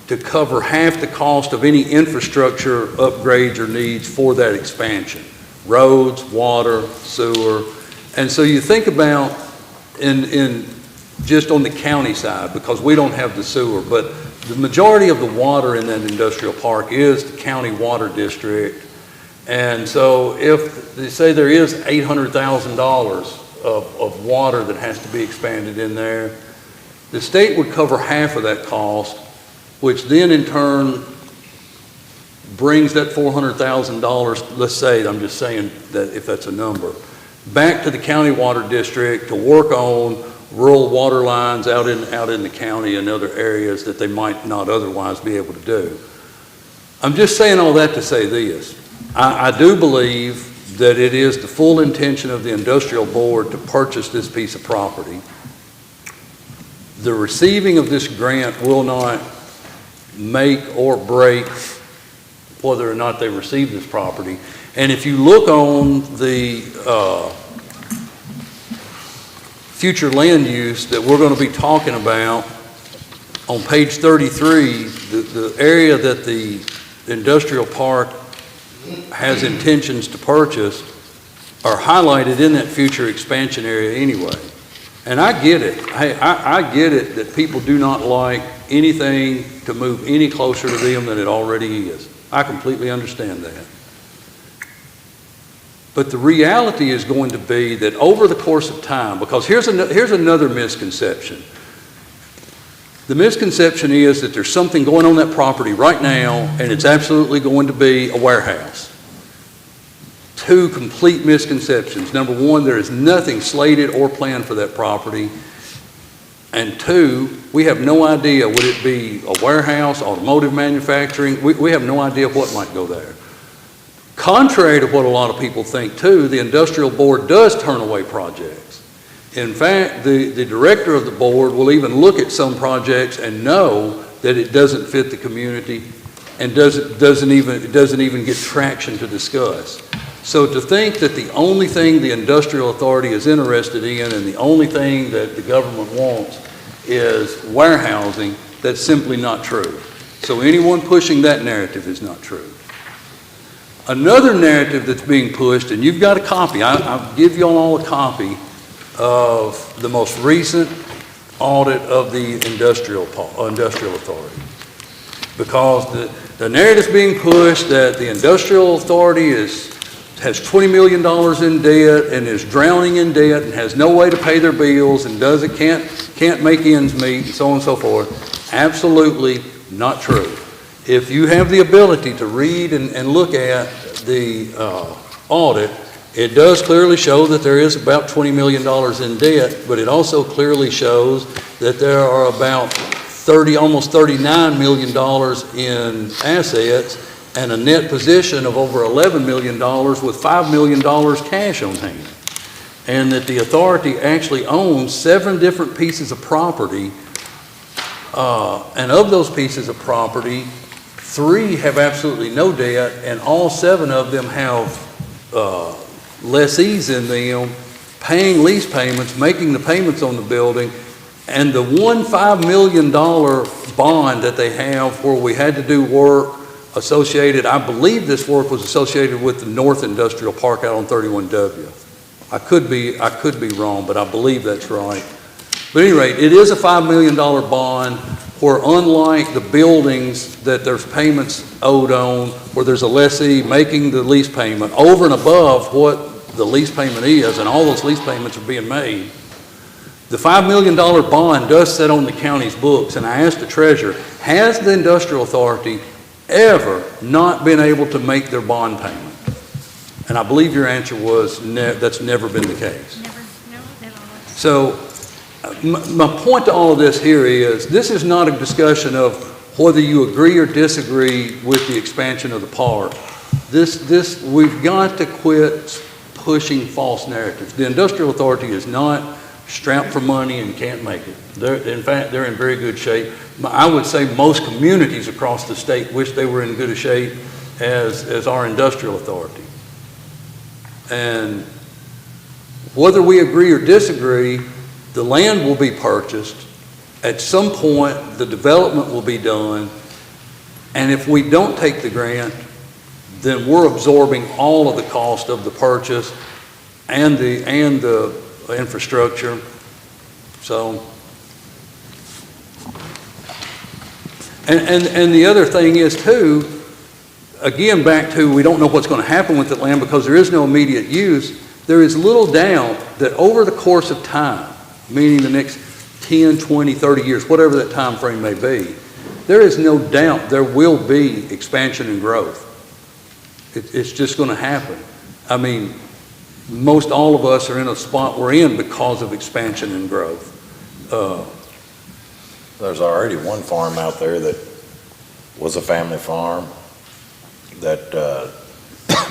to cover half the cost of any infrastructure upgrades or needs for that expansion. Roads, water, sewer. And so you think about in just on the county side, because we don't have the sewer, but the majority of the water in that industrial park is the county water district. And so if they say there is $800,000 of water that has to be expanded in there, the state would cover half of that cost, which then in turn brings that $400,000, let's say, I'm just saying that if that's a number, back to the county water district to work on rural water lines out in the county and other areas that they might not otherwise be able to do. I'm just saying all that to say this. I do believe that it is the full intention of the industrial board to purchase this piece of property. The receiving of this grant will not make or break whether or not they receive this property. And if you look on the future land use that we're going to be talking about on page 33, the area that the industrial park has intentions to purchase are highlighted in that future expansion area anyway. And I get it. Hey, I get it that people do not like anything to move any closer to them than it already is. I completely understand that. But the reality is going to be that over the course of time, because here's another misconception. The misconception is that there's something going on that property right now and it's absolutely going to be a warehouse. Two complete misconceptions. Number one, there is nothing slated or planned for that property. And two, we have no idea, would it be a warehouse, automotive manufacturing? We have no idea what might go there. Contrary to what a lot of people think too, the industrial board does turn away projects. In fact, the director of the board will even look at some projects and know that it doesn't fit the community and doesn't even get traction to discuss. So to think that the only thing the industrial authority is interested in and the only thing that the government wants is warehousing, that's simply not true. So anyone pushing that narrative is not true. Another narrative that's being pushed, and you've got a copy, I'll give you all a copy of the most recent audit of the industrial authority. Because the narrative is being pushed that the industrial authority has $20 million in debt and is drowning in debt and has no way to pay their bills and can't make ends meet and so on and so forth. Absolutely not true. If you have the ability to read and look at the audit, it does clearly show that there is about $20 million in debt, but it also clearly shows that there are about almost $39 million in assets and a net position of over $11 million with $5 million cash on hand. and that the authority actually owns 7 different pieces of property, and of those pieces of property, 3 have absolutely no debt, and all 7 of them have lessees in them paying lease payments, making the payments on the building, and the one $5 million bond that they have where we had to do work associated, I believe this work was associated with the North Industrial Park out on 31W. I could be wrong, but I believe that's right. But at any rate, it is a $5 million bond where, unlike the buildings that there's payments owed on, where there's a lessee making the lease payment over and above what the lease payment is, and all those lease payments are being made, the $5 million bond does sit on the county's books. And I asked the treasurer, has the industrial authority ever not been able to make their bond payment? And I believe your answer was that's never been the case. So my point to all of this here is, this is not a discussion of whether you agree or disagree with the expansion of the park. We've got to quit pushing false narratives. The industrial authority is not strapped for money and can't make it. In fact, they're in very good shape. I would say most communities across the state wish they were in good a shape as our industrial authority. And whether we agree or disagree, the land will be purchased. At some point, the development will be done. And if we don't take the grant, then we're absorbing all of the cost of the purchase and the infrastructure. So, and the other thing is too, again, back to, we don't know what's going to happen with the land because there is no immediate use. There is little doubt that over the course of time, meaning the next 10, 20, 30 years, whatever that time frame may be, there is no doubt there will be expansion and growth. It's just going to happen. I mean, most all of us are in a spot we're in because of expansion and growth. There's already one farm out there that was a family farm that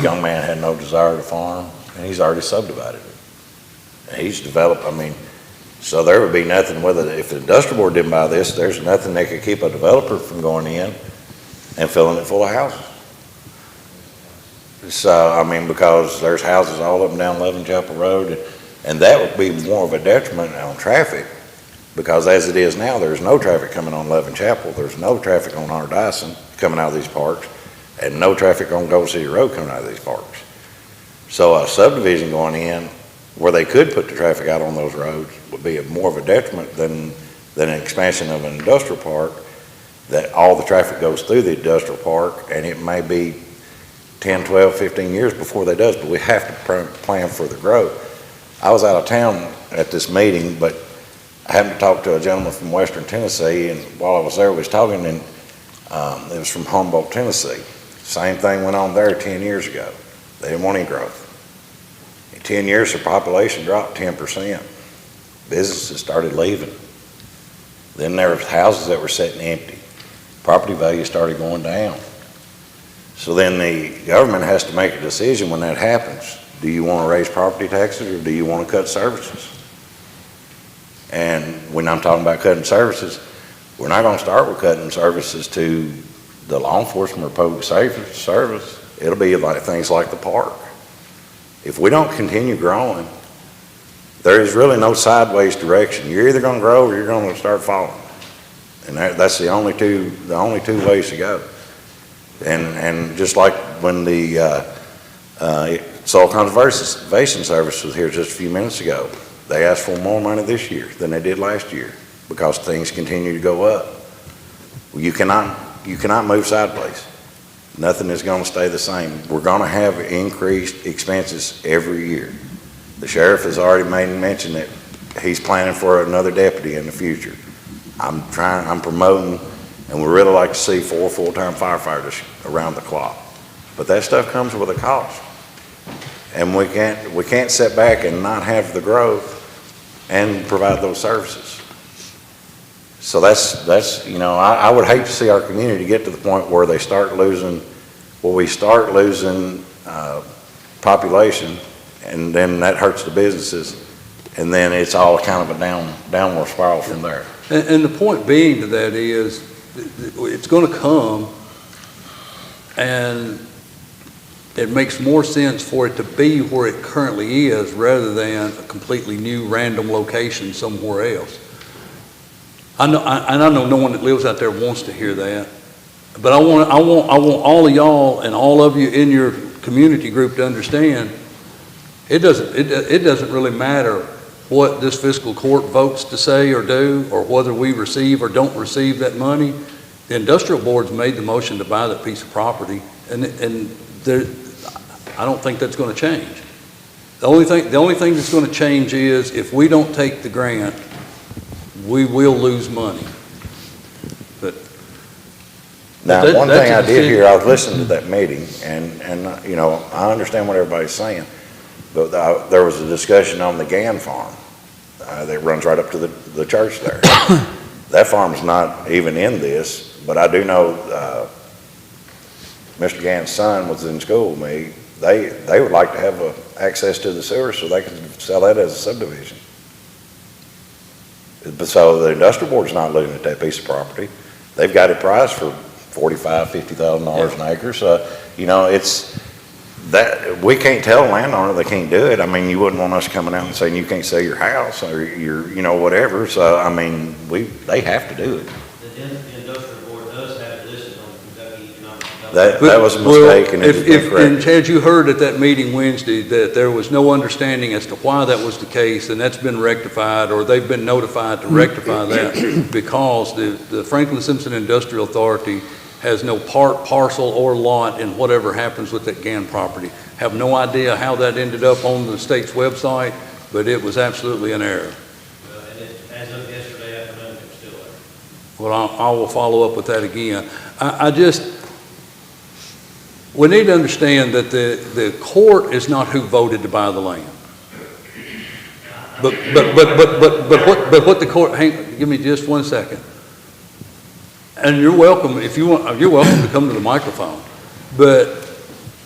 young man had no desire to farm, and he's already subdivided it. And he's developed, I mean, so there would be nothing, if the industrial board didn't buy this, there's nothing that could keep a developer from going in and filling it full of houses. So, I mean, because there's houses all up and down Loving Chapel Road, and that would be more of a detriment on traffic, because as it is now, there's no traffic coming on Loving Chapel, there's no traffic on R. Dyson coming out of these parks, and no traffic on Gold City Road coming out of these parks. So a subdivision going in where they could put the traffic out on those roads would be more of a detriment than an expansion of an industrial park, that all the traffic goes through the industrial park, and it may be 10, 12, 15 years before they does, but we have to plan for the growth. I was out of town at this meeting, but I happened to talk to a gentleman from Western Tennessee, and while I was there, we was talking, and it was from Humboldt, Tennessee. Same thing went on there 10 years ago. They didn't want any growth. In 10 years, their population dropped 10%. Businesses started leaving. Then there were houses that were sitting empty. Property values started going down. So then the government has to make a decision when that happens. Do you want to raise property taxes, or do you want to cut services? And when I'm talking about cutting services, we're not going to start with cutting services to the law enforcement or public safety service. It'll be like things like the park. If we don't continue growing, there is really no sideways direction. You're either going to grow or you're going to start falling. And that's the only two ways to go. And just like when the Soil Conservation Service was here just a few minutes ago, they asked for more money this year than they did last year because things continue to go up. You cannot move sideways. Nothing is going to stay the same. We're going to have increased expenses every year. The sheriff has already made mention that he's planning for another deputy in the future. I'm promoting, and we really like to see 4 full-time firefighters around the clock. But that stuff comes with a cost. And we can't sit back and not have the growth and provide those services. So that's I would hate to see our community get to the point where we start losing population and then that hurts the businesses, and then it's all kind of a downward spiral from there. And the point being to that is, it's going to come, and it makes more sense for it to be where it currently is rather than a completely new random location somewhere else. I know no one that lives out there wants to hear that, but I want all of y'all and all of you in your community group to understand it doesn't really matter what this fiscal court votes to say or do, or whether we receive or don't receive that money. The industrial board's made the motion to buy that piece of property, and I don't think that's going to change. The only thing that's going to change is if we don't take the grant, we will lose money. But Now, that- one that's thing a I did decision. hear, I was listening to that meeting, and you know, I understand what everybody's saying, but there was a discussion on the Gann farm that runs right up to the church there. That farm's not even in this, but I do know Mr. Gann's son was in school with me. They would like to have access to the sewer so they can sell that as a subdivision. But so the industrial board's not looking at that piece of property. They've got it priced for $45,000-$50,000 an acre. So, you know, it's that we can't tell a landowner they can't do it. I mean, you wouldn't want us coming out and saying you can't sell your house or you know, whatever. So, I mean, they have to do it. The industrial board does have it listed on Kentucky Economic Development. That was a mistake, and it's been and corrected. Chad, you heard at that meeting Wednesday that there was no understanding as to why that was the case, and that's been rectified, or they've been notified to rectify that, because the Franklin Simpson Industrial Authority has no part, parcel, or lot in whatever happens with that Gann property. Have no idea how that ended up on the state's website, but it was absolutely an error. And as of yesterday afternoon, it was still there. Well, I will follow up with that again. We need to understand that the court is not who voted to buy the land. But what the court, give me just 1 second. And you're welcome, if you want, you're welcome to come to the microphone. But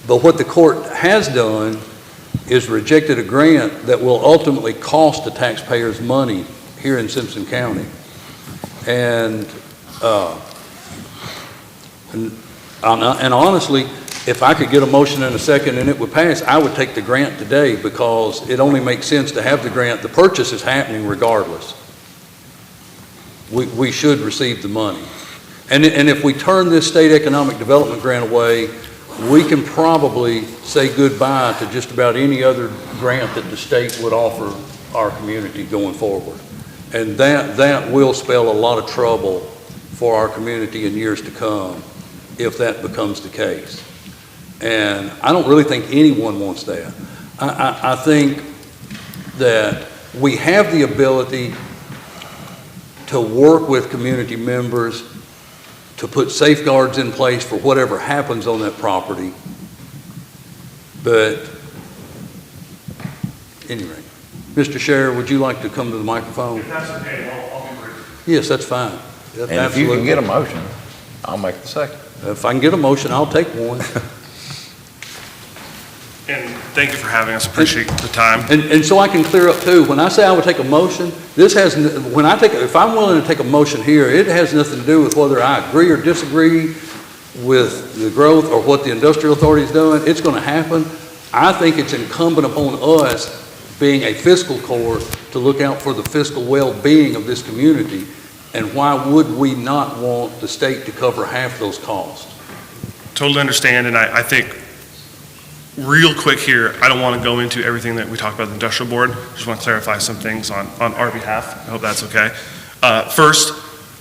what the court has done is rejected a grant that will ultimately cost the taxpayers money here in Simpson County. And honestly, if I could get a motion in a second and it would pass, I would take the grant today, because it only makes sense to have the grant. The purchase is happening regardless. We should receive the money. And if we turn this state economic development grant away, we can probably say goodbye to just about any other grant that the state would offer our community going forward. And that will spell a lot of trouble for our community in years to come if that becomes the case. And I don't really think anyone wants that. I think that we have the ability to work with community members to put safeguards in place for whatever happens on that property. But anyway, Mr. Sheriff, would you like to come to the microphone? If that's okay, I'll be brief. Yes, that's fine. That's And if you can absolutely- get a motion, I'll make the second. If I can get a motion, I'll take one. And thank you for having us. Appreciate the time. And so I can clear up too, when I say I would take a motion, if I'm willing to take a motion here, it has nothing to do with whether I agree or disagree with the growth or what the industrial authority is doing. It's going to happen. I think it's incumbent upon us, being a fiscal court, to look out for the fiscal well-being of this community. And why would we not want the state to cover half those costs? Totally understand, and I think real quick here, I don't want to go into everything that we talked about the industrial board. Just want to clarify some things on our behalf. I hope that's okay. First,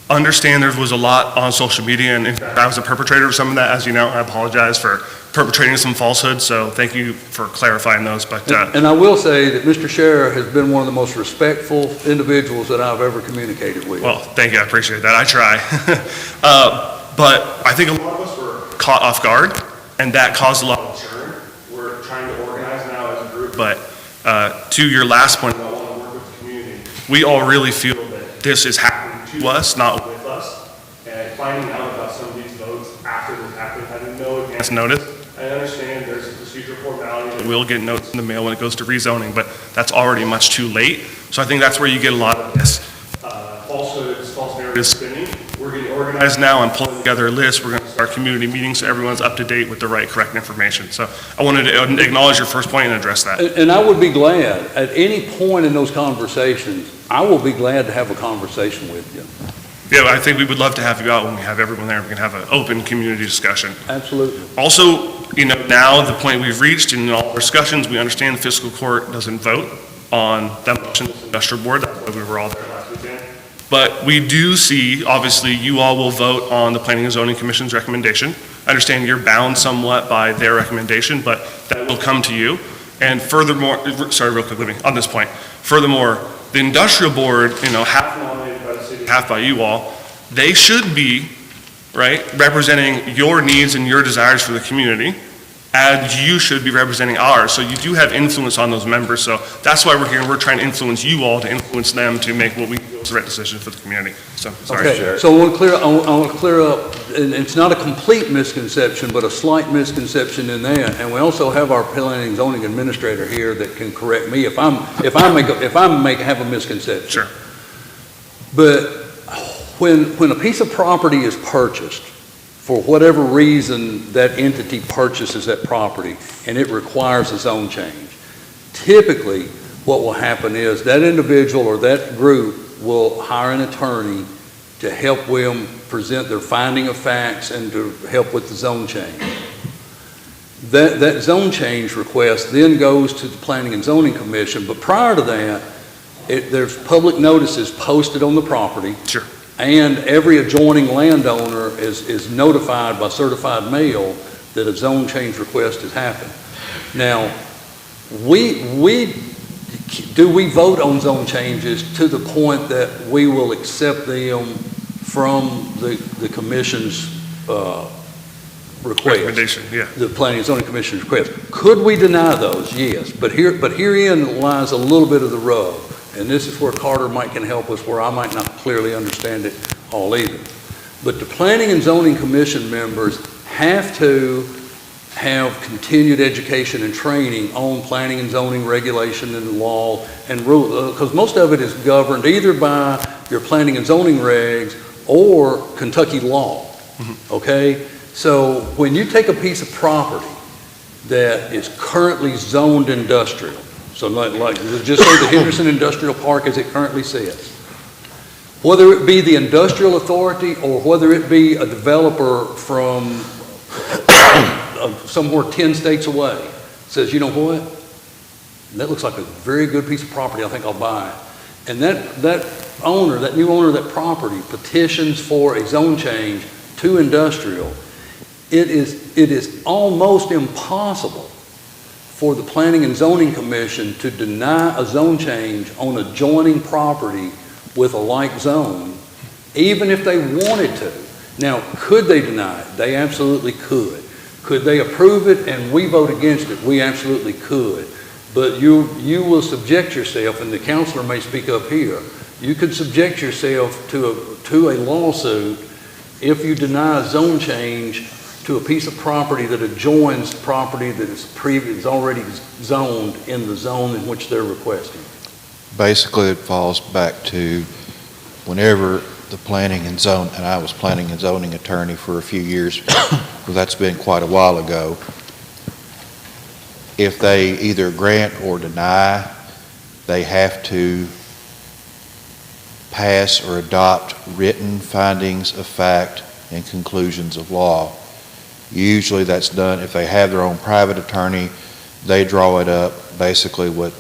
understand there was a lot on social media, and in fact, I was a perpetrator of some of that. As you know, I apologize for perpetrating some falsehoods, so thank you for clarifying those. But And I will say that Mr. Sheriff has been one of the most respectful individuals that I've ever communicated with. well, thank you, I appreciate that. I try. But I think a lot of us were caught off guard, and that caused a lot of churn. We're trying to organize now as a group, but to your last point about wanting to work with the community, we all really feel that this is happening to us, not with us. And finding out about some of these votes after this happened, having no advance notice, I understand there's a procedure procedure formality. It will get notes in the mail when it goes to rezoning, but that's already much too late. So I think that's where you get a lot of this falsehoods, false narratives spinning. We're getting organized now and pulling together a list. We're going to start community meetings so everyone's up to date with the right, correct information. So I wanted to acknowledge your first point and address that. And I would be glad, at any point in those conversations, I will be glad to have a conversation with you. Yeah, I think we would love to have you out when we have everyone there. We can have an open community discussion. Absolutely. Also, now the point we've reached in all our discussions, we understand the fiscal court doesn't vote on demolition of the industrial board. That's why we were all there last weekend. But we do see, obviously, you all will vote on the Planning and Zoning Commission's recommendation. I understand you're bound somewhat by their recommendation, but that will come to you. And furthermore, sorry, real quick, on this point. Furthermore, the industrial board, half nominated by the city, half by you all, they should be, right, representing your needs and your desires for the community, as you should be representing ours. So you do have influence on those members. So that's why we're here. We're trying to influence you all to influence them to make what we feel is the right decision for the community. So, sorry. Okay, so I want to clear up, and it's not a complete misconception, but a slight misconception in that. And we also have our planning and zoning administrator here that can correct me if I have a misconception. Sure. But when a piece of property is purchased, for whatever reason that entity purchases that property and it requires a zone change, typically what will happen is that individual or that group will hire an attorney to help them present their finding of facts and to help with the zone change. That zone change request then goes to the Planning and Zoning Commission, but prior to that, there's public notices posted on the property. Sure. And every adjoining landowner is notified by certified mail that a zone change request has happened. Now, do we vote on zone changes to the point that we will accept them from the commission's request? Recommendation, yeah. The Planning and Zoning Commission's request. Could we deny those? Yes. But herein lies a little bit of the rub. And this is where Carter can help us, where I might not clearly understand it all either. But the Planning and Zoning Commission members have to have continued education and training on planning and zoning regulation and law and rule, because most of it is governed either by your planning and zoning regs or Kentucky law, okay? So when you take a piece of property that is currently zoned industrial, so like just say the Henderson Industrial Park as it currently says, whether it be the industrial authority or whether it be a developer from somewhere 10 states away, says, you know what, that looks like a very good piece of property, I think I'll buy it. And that new owner of that property petitions for a zone change to industrial, it is almost impossible for the Planning and Zoning Commission to deny a zone change on adjoining property with a like zone, even if they wanted to. Now, could they deny it? They absolutely could. Could they approve it and we vote against it? We absolutely could. But you will subject yourself, and the counselor may speak up here, you could subject yourself to a lawsuit if you deny a zone change to a piece of property that adjoins property that is already zoned in the zone in which they're requesting. Basically, it falls back to whenever the planning and zone, and I was planning and zoning attorney for a few years, because that's been quite a while ago. If they either grant or deny, they have to pass or adopt written findings of fact and conclusions of law. Usually that's done, if they have their own private attorney, they draw it up, basically what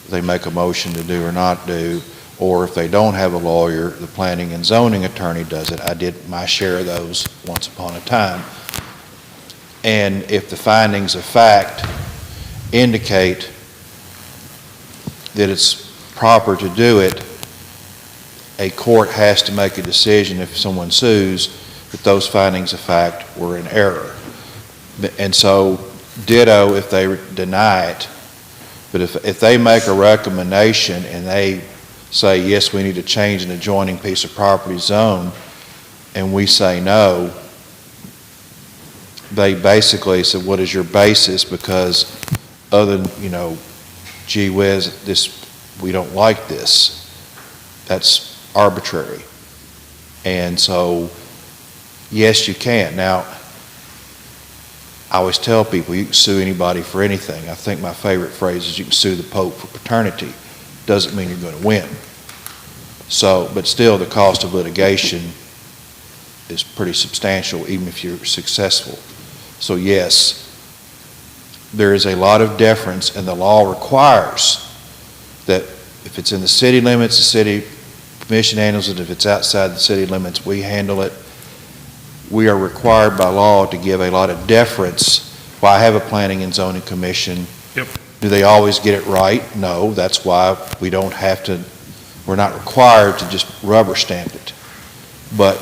they make a motion to do or not do, or if they don't have a lawyer, the planning and zoning attorney does it. I did my share of those once upon a time. And if the findings of fact indicate that it's proper to do it, a court has to make a decision if someone sues that those findings of fact were in error. And so ditto if they deny it. But if they make a recommendation and they say, yes, we need to change an adjoining piece of property zone, and we say no, they basically said, what is your basis? Because other than, gee whiz, we don't like this. That's arbitrary. And so, yes, you can. Now, I always tell people you can sue anybody for anything. I think my favorite phrase is you can sue the Pope for paternity. Doesn't mean you're going to win. So, but still the cost of litigation is pretty substantial even if you're successful. So yes, there is a lot of deference, and the law requires that if it's in the city limits, the city commission handles it. If it's outside the city limits, we handle it. We are required by law to give a lot of deference. Why I have a planning and zoning commission. Yep. Do they always get it right? No, that's why we don't have to, we're not required to just rubber stamp it. But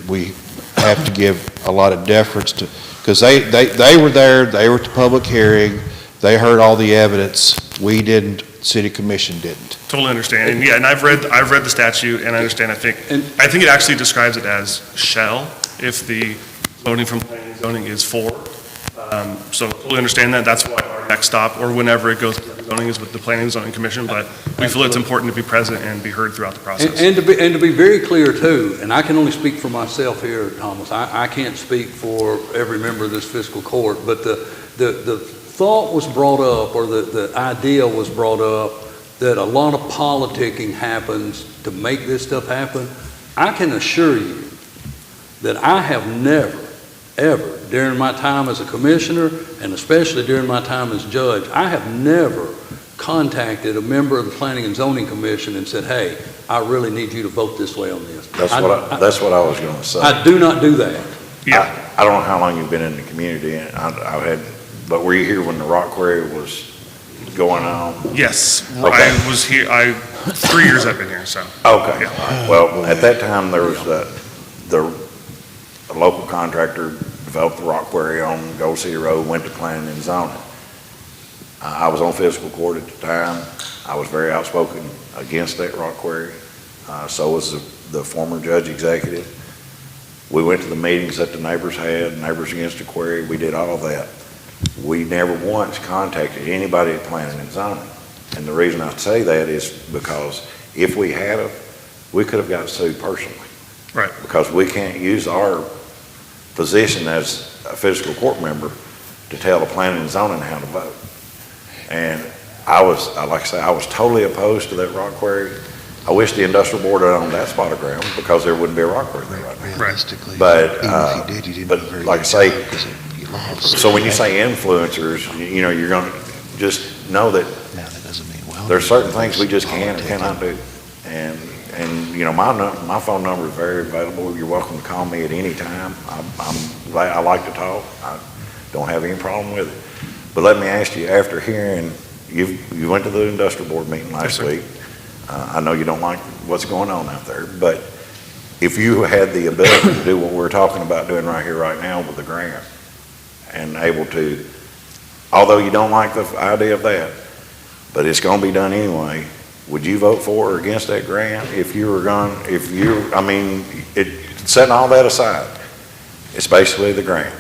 we have to give a lot of deference to, because they were there, they were at the public hearing, they heard all the evidence, we didn't, city commission didn't. Totally understand, and yeah, and I've read the statute, and I understand, I think it actually describes it as shall, if the voting from planning and zoning is for. So totally understand that, that's why our next stop, or whenever it goes to zoning, is with the planning and zoning commission, but we feel it's important to be present and be heard throughout the process. And to be very clear too, and I can only speak for myself here, Thomas, I can't speak for every member of this fiscal court, but the thought was brought up, or the idea was brought up, that a lot of politicking happens to make this stuff happen. I can assure you that I have never, ever, during my time as a commissioner, and especially during my time as judge, I have never contacted a member of the Planning and Zoning Commission and said, hey, I really need you to vote this way on this. That's what I was going to say. I do not do that. Yeah. I don't know how long you've been in the community, and but were you here when the rock quarry was going on? Yes, Okay. I was here, 3 years I've been here, so. Okay. Yeah. Well, at that time, there was the local contractor developed the rock quarry on Gold City Road, went to planning and zoning. I was on fiscal court at the time. I was very outspoken against that rock quarry. So was the former judge executive. We went to the meetings that the neighbors had, Neighbors Against the Quarry. We did all of that. We never once contacted anybody at planning and zoning. And the reason I say that is because if we had, we could have got sued personally. Right. Because we can't use our position as a fiscal court member to tell the planning and zoning how to vote. And like I say, I was totally opposed to that rock quarry. I wish the industrial board had owned that spot of ground, because there wouldn't be a rock quarry there right now. Realistically, But, even if he did, he didn't do a very like I good say, job because he lost. so when you say influencers, you're going to just know that Now, that doesn't mean, well, there's certain things we just can and cannot do. And my phone number is very available. You're welcome to call me at any time. I like to talk. I don't have any problem with it. But let me ask you, after hearing, you went to the industrial board meeting last week. I know you don't like what's going on out there, but if you had the ability to do what we're talking about doing right here, right now with the grant, and able to, although you don't like the idea of that, but it's going to be done anyway, would you vote for or against that grant setting all that aside, it's basically the grant.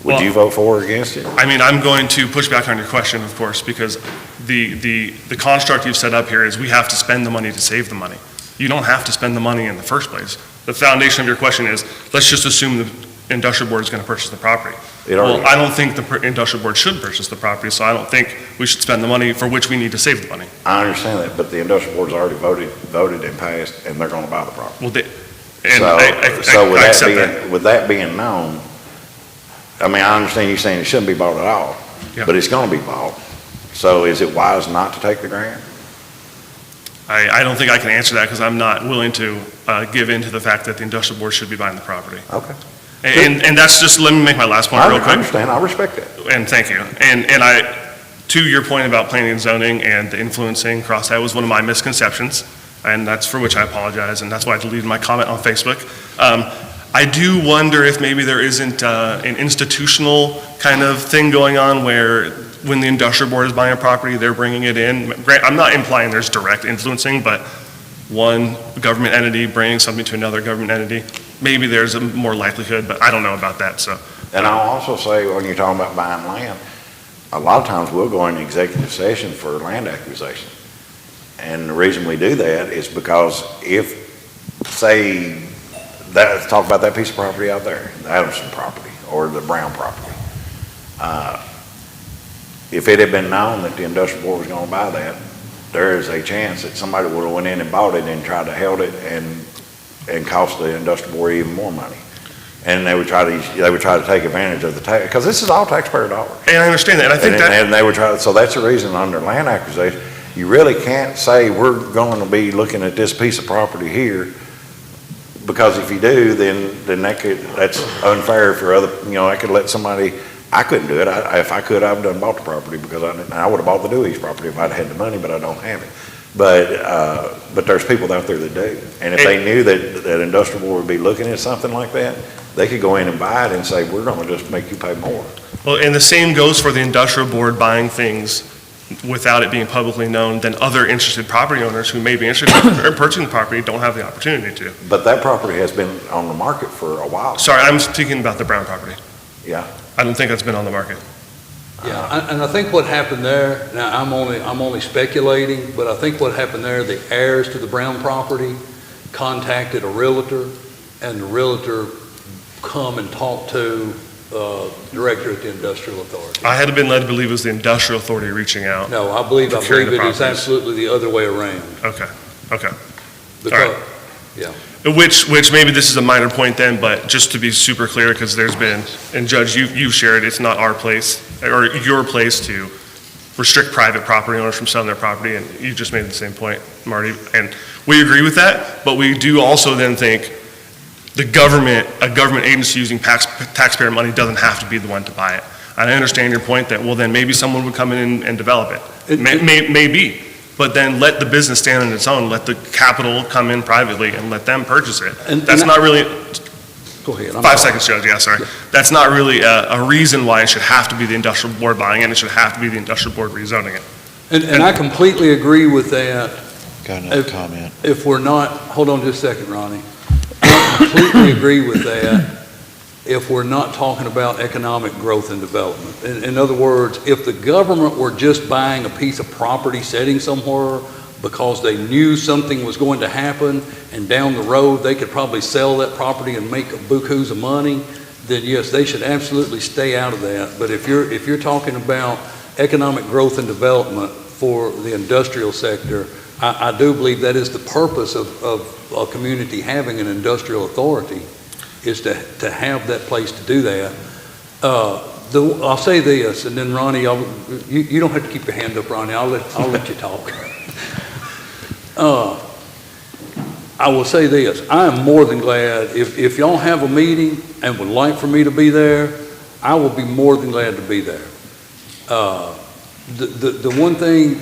Would you vote for or against it? I mean, I'm going to push back on your question, of course, because the construct you've set up here is we have to spend the money to save the money. You don't have to spend the money in the first place. The foundation of your question is, let's just assume the industrial board is going to purchase the property. Well, I don't think the industrial board should purchase the property, so I don't think we should spend the money for which we need to save the money. I understand that, but the industrial board's already voted and passed, and they're going to buy the property. Well, With that being known, I mean, I understand you saying it shouldn't be bought at all, but it's going to be bought. So is it wise not to take the grant? I don't think I can answer that, because I'm not willing to give in to the fact that the industrial board should be buying the property. Okay. And that's just, let me make my last point real quick. I understand, I respect that. And thank you. And to your point about planning and zoning and the influencing cross, that was one of my misconceptions, and that's for which I apologize, and that's why I deleted my comment on Facebook. I do wonder if maybe there isn't an institutional kind of thing going on where when the industrial board is buying a property, they're bringing it in. I'm not implying there's direct influencing, but one government entity bringing something to another government entity. maybe there's a more likelihood, but I don't know about that, so. And I'll also say, when you're talking about buying land, a lot of times we'll go into executive session for land acquisition. And the reason we do that is because if, say, let's talk about that piece of property out there, the Adamson property or the Brown property. If it had been known that the industrial board was gonna buy that, there is a chance that somebody would have went in and bought it and tried to held it and cost the industrial board even more money. And they would try to take advantage of the tax, because this is all taxpayer dollars. And I understand that, and I think And they would try, so that's the reason under land acquisition, you really can't say we're going to be looking at this piece of property here, because if you do, then that's unfair for other, I could let somebody, I couldn't do it. If I could, I've done bought the property, because I would have bought the Dewey's property if I'd had the money, but I don't have it. But there's people out there that do. And if they knew that industrial board would be looking at something like that, they could go in and buy it and say, we're going to just make you pay more. Well, and the same goes for the industrial board buying things without it being publicly known than other interested property owners who may be interested in purchasing the property don't have the opportunity to. But that property has been on the market for a while. Sorry, I'm speaking about the Brown property. Yeah. I don't think that's been on the market. Yeah, and I think what happened there, now I'm only speculating, but I think what happened there, the heirs to the Brown property contacted a realtor, and the realtor come and talk to director at the Industrial Authority. I had been led to believe it was the Industrial Authority reaching out. No, I believe it is properties. absolutely the other way around. Okay. Because, All right. Yeah. Which maybe this is a minor point then, but just to be super clear, because there's been, and Judge, you've shared, it's not our place, or your place to restrict private property owners from selling their property, and you just made the same point, Marty, and we agree with that, but we do also then think a government agency using taxpayer money doesn't have to be the one to buy it. And I understand your point that, well, then maybe someone would come in and develop it. Maybe. But then let the business stand on its own, let the capital come in privately and let them purchase it. That's not really, go ahead. 5 seconds, Judge, yeah, sorry. That's not really a reason why it should have to be the industrial board buying it, it should have to be the industrial board rezoning it. And I completely agree with that. Got another comment. If we're not, hold on just a second, Ronnie. I completely agree with that if we're not talking about economic growth and development. In other words, if the government were just buying a piece of property sitting somewhere because they knew something was going to happen and down the road they could probably sell that property and make a bukus of money, then yes, they should absolutely stay out of that. But if you're talking about economic growth and development for the industrial sector, I do believe that is the purpose of a community having an industrial authority, is to have that place to do that. I'll say this, and then Ronnie, you don't have to keep your hand up, Ronnie. I'll let you talk. I will say this. I am more than glad if y'all have a meeting and would like for me to be there, I will be more than glad to be there. The one thing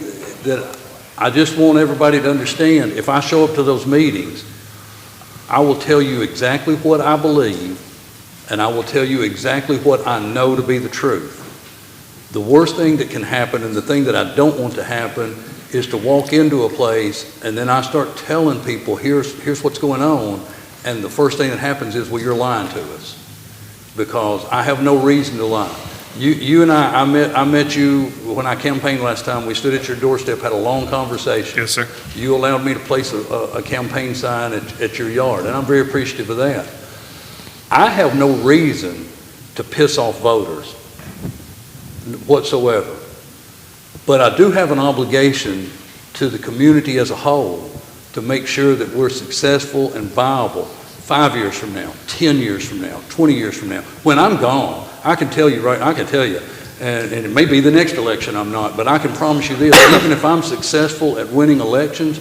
that I just want everybody to understand, if I show up to those meetings, I will tell you exactly what I believe, and I will tell you exactly what I know to be the truth. The worst thing that can happen, and the thing that I don't want to happen, is to walk into a place and then I start telling people, here's what's going on, and the first thing that happens is, well, you're lying to us, because I have no reason to lie. You and I met you when I campaigned last time. We stood at your doorstep, had a long conversation. Yes, sir. You allowed me to place a campaign sign at your yard, and I'm very appreciative of that. I have no reason to piss off voters whatsoever, but I do have an obligation to the community as a whole to make sure that we're successful and viable 5 years from now, 10 years from now, 20 years from now. When I'm gone, I can tell you, and it may be the next election I'm not, but I can promise you this, even if I'm successful at winning elections,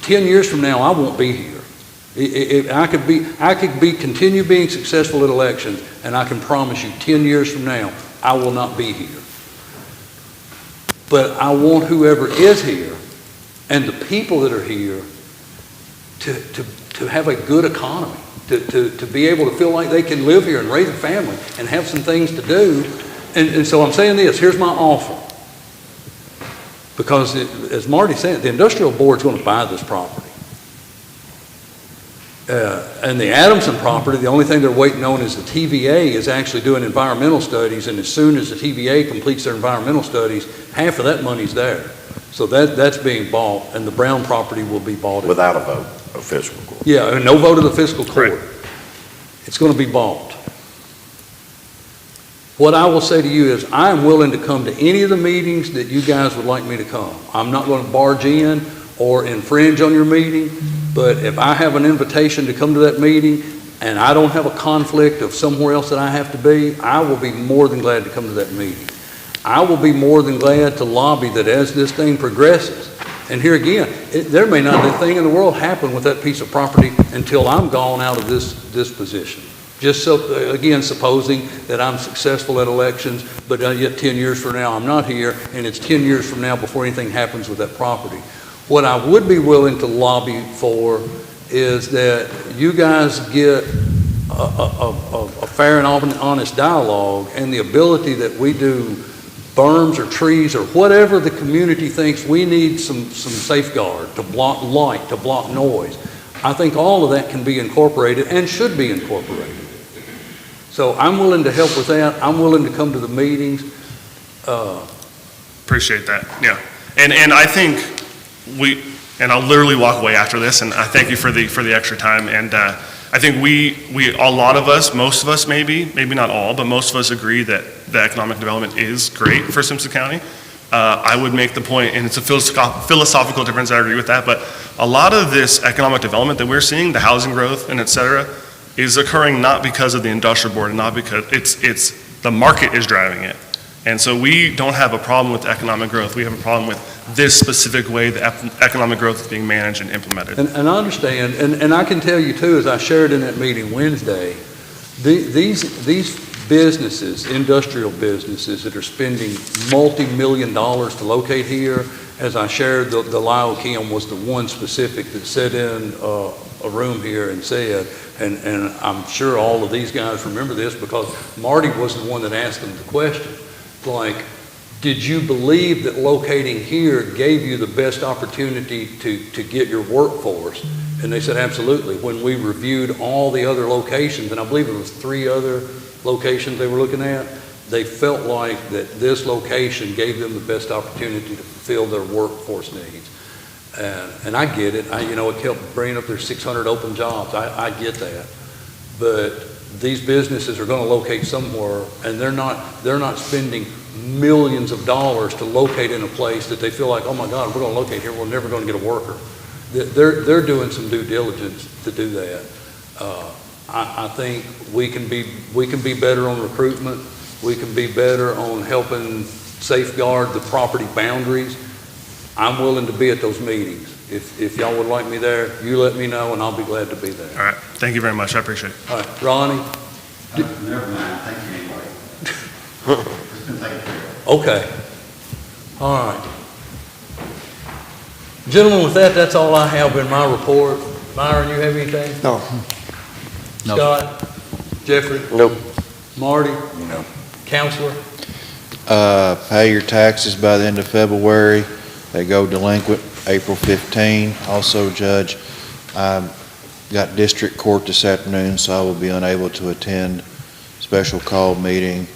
10 years from now, I won't be here. I could continue being successful at elections, and I can promise you 10 years from now, I will not be here. But I want whoever is here and the people that are here to have a good economy, to be able to feel like they can live here and raise a family and have some things to do. And so I'm saying this, here's my offer. Because as Marty said, the industrial board's going to buy this property. And the Adamson property, the only thing they're waiting on is the TVA is actually doing environmental studies, and as soon as the TVA completes their environmental studies, half of that money's there. So that's being bought, and the Brown property will be bought. Without a vote of fiscal court. Yeah, and no vote of the fiscal court. It's going to be bought. What I will say to you is I am willing to come to any of the meetings that you guys would like me to come. I'm not going to barge in or infringe on your meeting, but if I have an invitation to come to that meeting and I don't have a conflict of somewhere else that I have to be, I will be more than glad to come to that meeting. I will be more than glad to lobby that as this thing progresses. And here again, there may not be a thing in the world happen with that piece of property until I'm gone out of this position. Just so, again, supposing that I'm successful at elections, but yet 10 years from now I'm not here, and it's 10 years from now before anything happens with that property. What I would be willing to lobby for is that you guys get a fair and honest dialogue, and the ability that we do berms or trees or whatever the community thinks we need some safeguard to block light, to block noise. I think all of that can be incorporated and should be incorporated. So I'm willing to help with that. I'm willing to come to the meetings. Appreciate that, yeah. And I think and I'll literally walk away after this, and I thank you for the extra time. And I think we a lot of us, most of us maybe not all, but most of us agree that the economic development is great for Simpson County. I would make the point, and it's a philosophical difference, I agree with that, but a lot of this economic development that we're seeing, the housing growth and et cetera, is occurring not because of the industrial board, and not because it's the market is driving it. And so we don't have a problem with economic growth. We have a problem with this specific way the economic growth is being managed and implemented. And I understand, and I can tell you too, as I shared in that meeting Wednesday, these businesses, industrial businesses that are spending multi-million dollars to locate here, as I shared, the Lyle Kim was the one specific that sat in a room here and said, and I'm sure all of these guys remember this because Marty was the one that asked them the question, like, did you believe that locating here gave you the best opportunity to get your workforce? And they said, absolutely. When we reviewed all the other locations, and I believe it was 3 other locations they were looking at, they felt like that this location gave them the best opportunity to fulfill their workforce needs. And I get it. It kept bringing up their 600 open jobs. I get that. But these businesses are going to locate somewhere, and they're not spending millions of dollars to locate in a place that they feel like, oh my God, we're going to locate here, we're never going to get a worker. They're doing some due diligence to do that. I think we can be better on recruitment. We can be better on helping safeguard the property boundaries. I'm willing to be at those meetings. If y'all would like me there, you let me know, and I'll be glad to be there. All right, thank you very much. I appreciate it. All right, Ronnie. Never mind, thank you anyway. It's been taken care of. Okay. All right. Gentlemen, with that, that's all I have in my report. Myron, you have anything? No. Scott? Jeffrey? Nope. Marty? No. Counselor? Pay your taxes by the end of February. They go delinquent April 15. Also, Judge, I've got district court this afternoon, so I will be unable to attend special call meeting.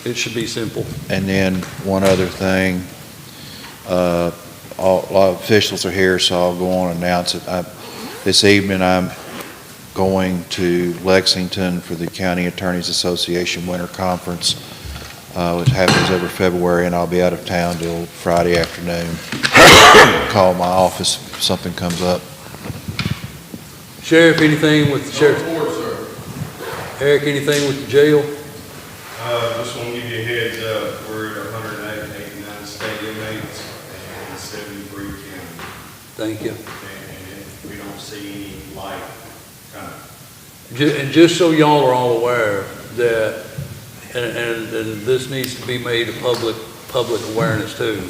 It should be simple. And then one other thing, a lot of officials are here, so I'll go on and announce it. This evening, I'm going to Lexington for the County Attorneys Association Winter Conference, which happens every February, and I'll be out of town till Friday afternoon. Call my office if something comes up. Sheriff, anything with the sheriff? Report, sir. Eric, anything with the jail? Just want to give you a heads up, we're at 189 state inmates and 73 county. Thank you. And we don't see any light coming. And just so y'all are all aware that, and this needs to be made a public awareness too,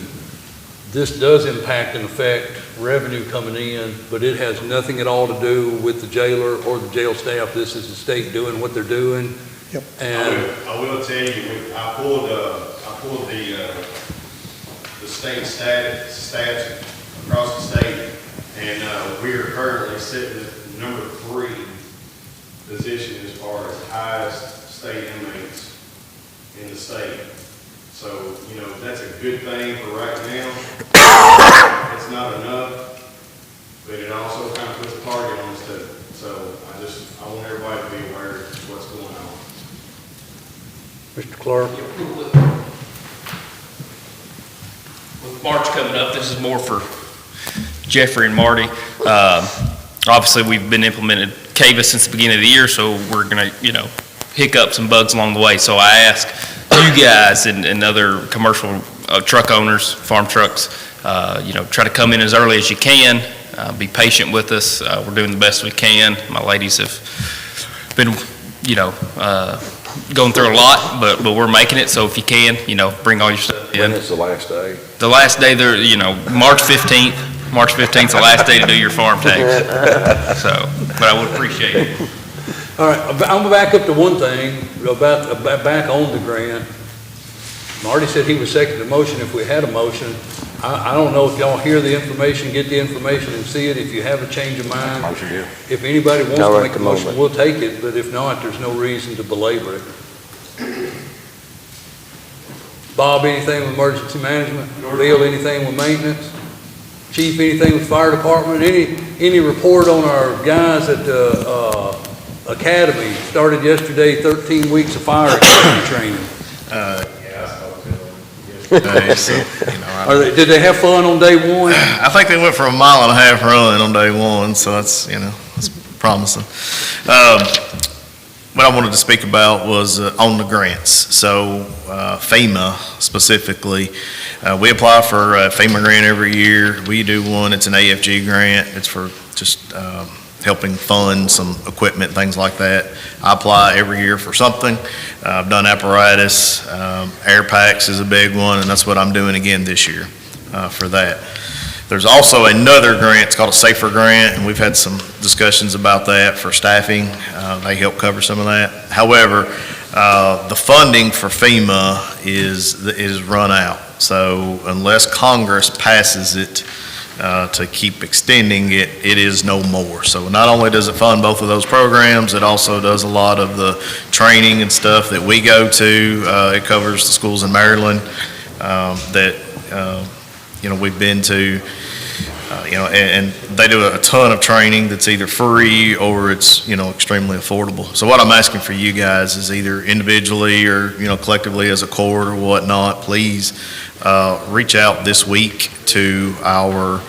this does impact and affect revenue coming in, but it has nothing at all to do with the jailer or the jail staff. This is the state doing what they're doing. Yep. And I will tell you, I pulled the state stats across the state, and we are currently sitting at number 3 position as far as highest state inmates in the state. So, you know, that's a good thing for right now. It's not enough, but it also kind of puts a target on us too. So I want everybody to be aware of what's going on. Mr. Clark? With March coming up, this is more for Jeffrey and Marty. Obviously, we've been implemented CAVA since the beginning of the year, so we're going to, hiccups and bugs along the way. So I ask you guys and other commercial truck owners, farm trucks, try to come in as early as you can. Be patient with us. We're doing the best we can. My ladies have been, going through a lot, but we're making it. So if you can, bring all your stuff in. When is the last day? The last day there, March 15th. March 15th is the last day to do your farm tax. So, but I would appreciate it. All right, I'm gonna back up to one thing about, back on the grant. Marty said he would second the motion if we had a motion. I don't know if y'all hear the information, get the information and see it. If you have a change of mind, if anybody wants to make a motion, we'll take it, but if not, there's no reason to belabor it. Bob, anything with emergency management? Bill, anything with maintenance? Chief, anything with fire department? Any report on our guys at the academy? Started yesterday, 13 weeks of fire academy training. Did they have fun on day one? I think they went for a 1.5 mile run on day one, so that's promising. What I wanted to speak about was on the grants. So FEMA specifically, we apply for a FEMA grant every year. We do one, it's an AFG grant. It's for just helping fund some equipment, things like that. I apply every year for something. I've done apparatus, air packs is a big one, and that's what I'm doing again this year for that. There's also another grant, it's called a SAFER grant, and we've had some discussions about that for staffing. They help cover some of that. However, the funding for FEMA is run out. So unless Congress passes it to keep extending it, it is no more. So not only does it fund both of those programs, it also does a lot of the training and stuff that we go to. It covers the schools in Maryland that we've been to, and they do a ton of training that's either free or it's, extremely affordable. So what I'm asking for you guys is either individually or, collectively as a court or whatnot, please reach out this week to our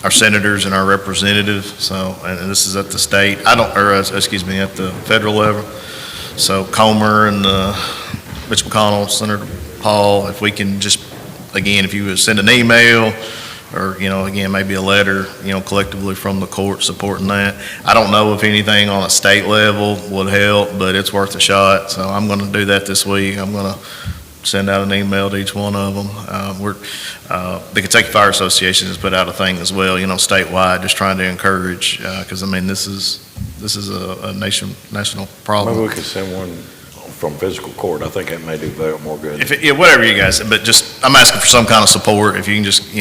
senators and our representatives. So, and this is at the state, at the federal level. So Comer and Mitch McConnell, Senator Paul, if we can just, again, if you would send an email or, again, maybe a letter, collectively from the court supporting that. I don't know if anything on a state level would help, but it's worth a shot. So I'm going to do that this week. I'm going to send out an email to each one of them. The Kentucky Fire Association has put out a thing as well, statewide, just trying to encourage, because this is a national problem. Maybe we could send one from Fiscal Court. I think that may do more good. Whatever you guys, but just, I'm asking for some kind of support, if you can just,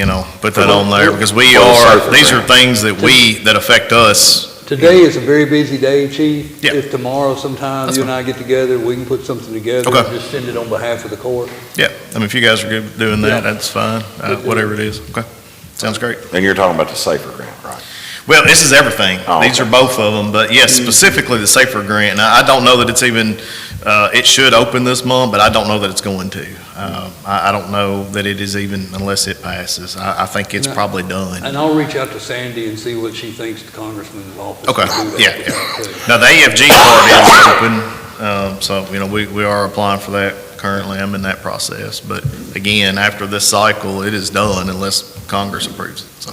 put that on there, because these are things that affect us. Today is a very busy day, Chief. Yeah. If tomorrow sometime you and I get together, we can put something together and just send it on behalf of the court. Yeah, if you guys are good with doing that, that's fine, whatever it is. Okay, sounds great. And you're talking about the SAFER grant, right? Well, this is everything. These okay. are both of them, but yes, specifically the SAFER grant. Now, I don't know that it's even, it should open this month, but I don't know that it's going to. I don't know that it is even, unless it passes. I think it's probably done. And I'll reach out to Sandy and see what she thinks the congressman's office. Okay, can do yeah. that. Now, the AFG part is open, so, we are applying for that currently. I'm in that process. But again, after this cycle, it is done unless Congress approves it. So,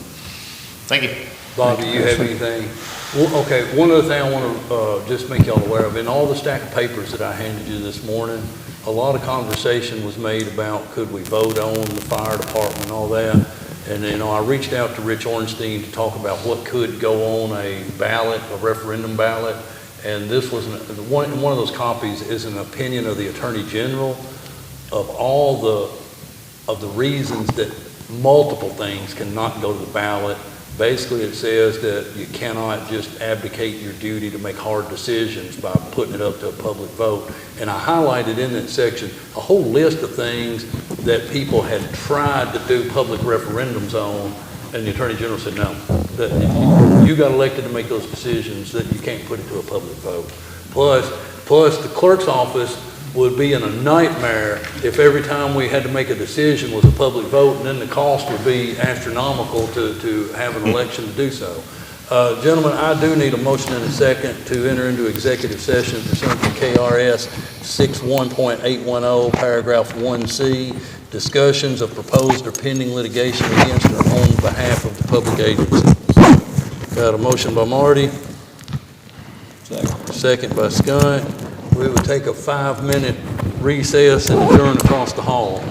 thank you. Bobby, you have anything? Well, okay, one other thing I want to just make y'all aware of. In all the stack of papers that I handed you this morning, a lot of conversation was made about could we vote on the fire department and all that. And I reached out to Rich Ornstein to talk about what could go on a ballot, a referendum ballot. And this was one of those copies is an opinion of the Attorney General of all the reasons that multiple things cannot go to the ballot Basically, it says that you cannot just abdicate your duty to make hard decisions by putting it up to a public vote. And I highlighted in that section a whole list of things that people had tried to do public referendums on, and the Attorney General said, no, that you got elected to make those decisions, that you can't put it to a public vote. Plus the clerk's office would be in a nightmare if every time we had to make a decision was a public vote, and then the cost would be astronomical to have an election to do so. Gentlemen, I do need a motion and a second to enter into executive session pursuant to KRS 61.810, paragraph 1C, discussions of proposed or pending litigation against or on behalf of the public agency. Got a motion by Marty. Second by Scott. We will take a 5-minute recess and adjourn across the hall.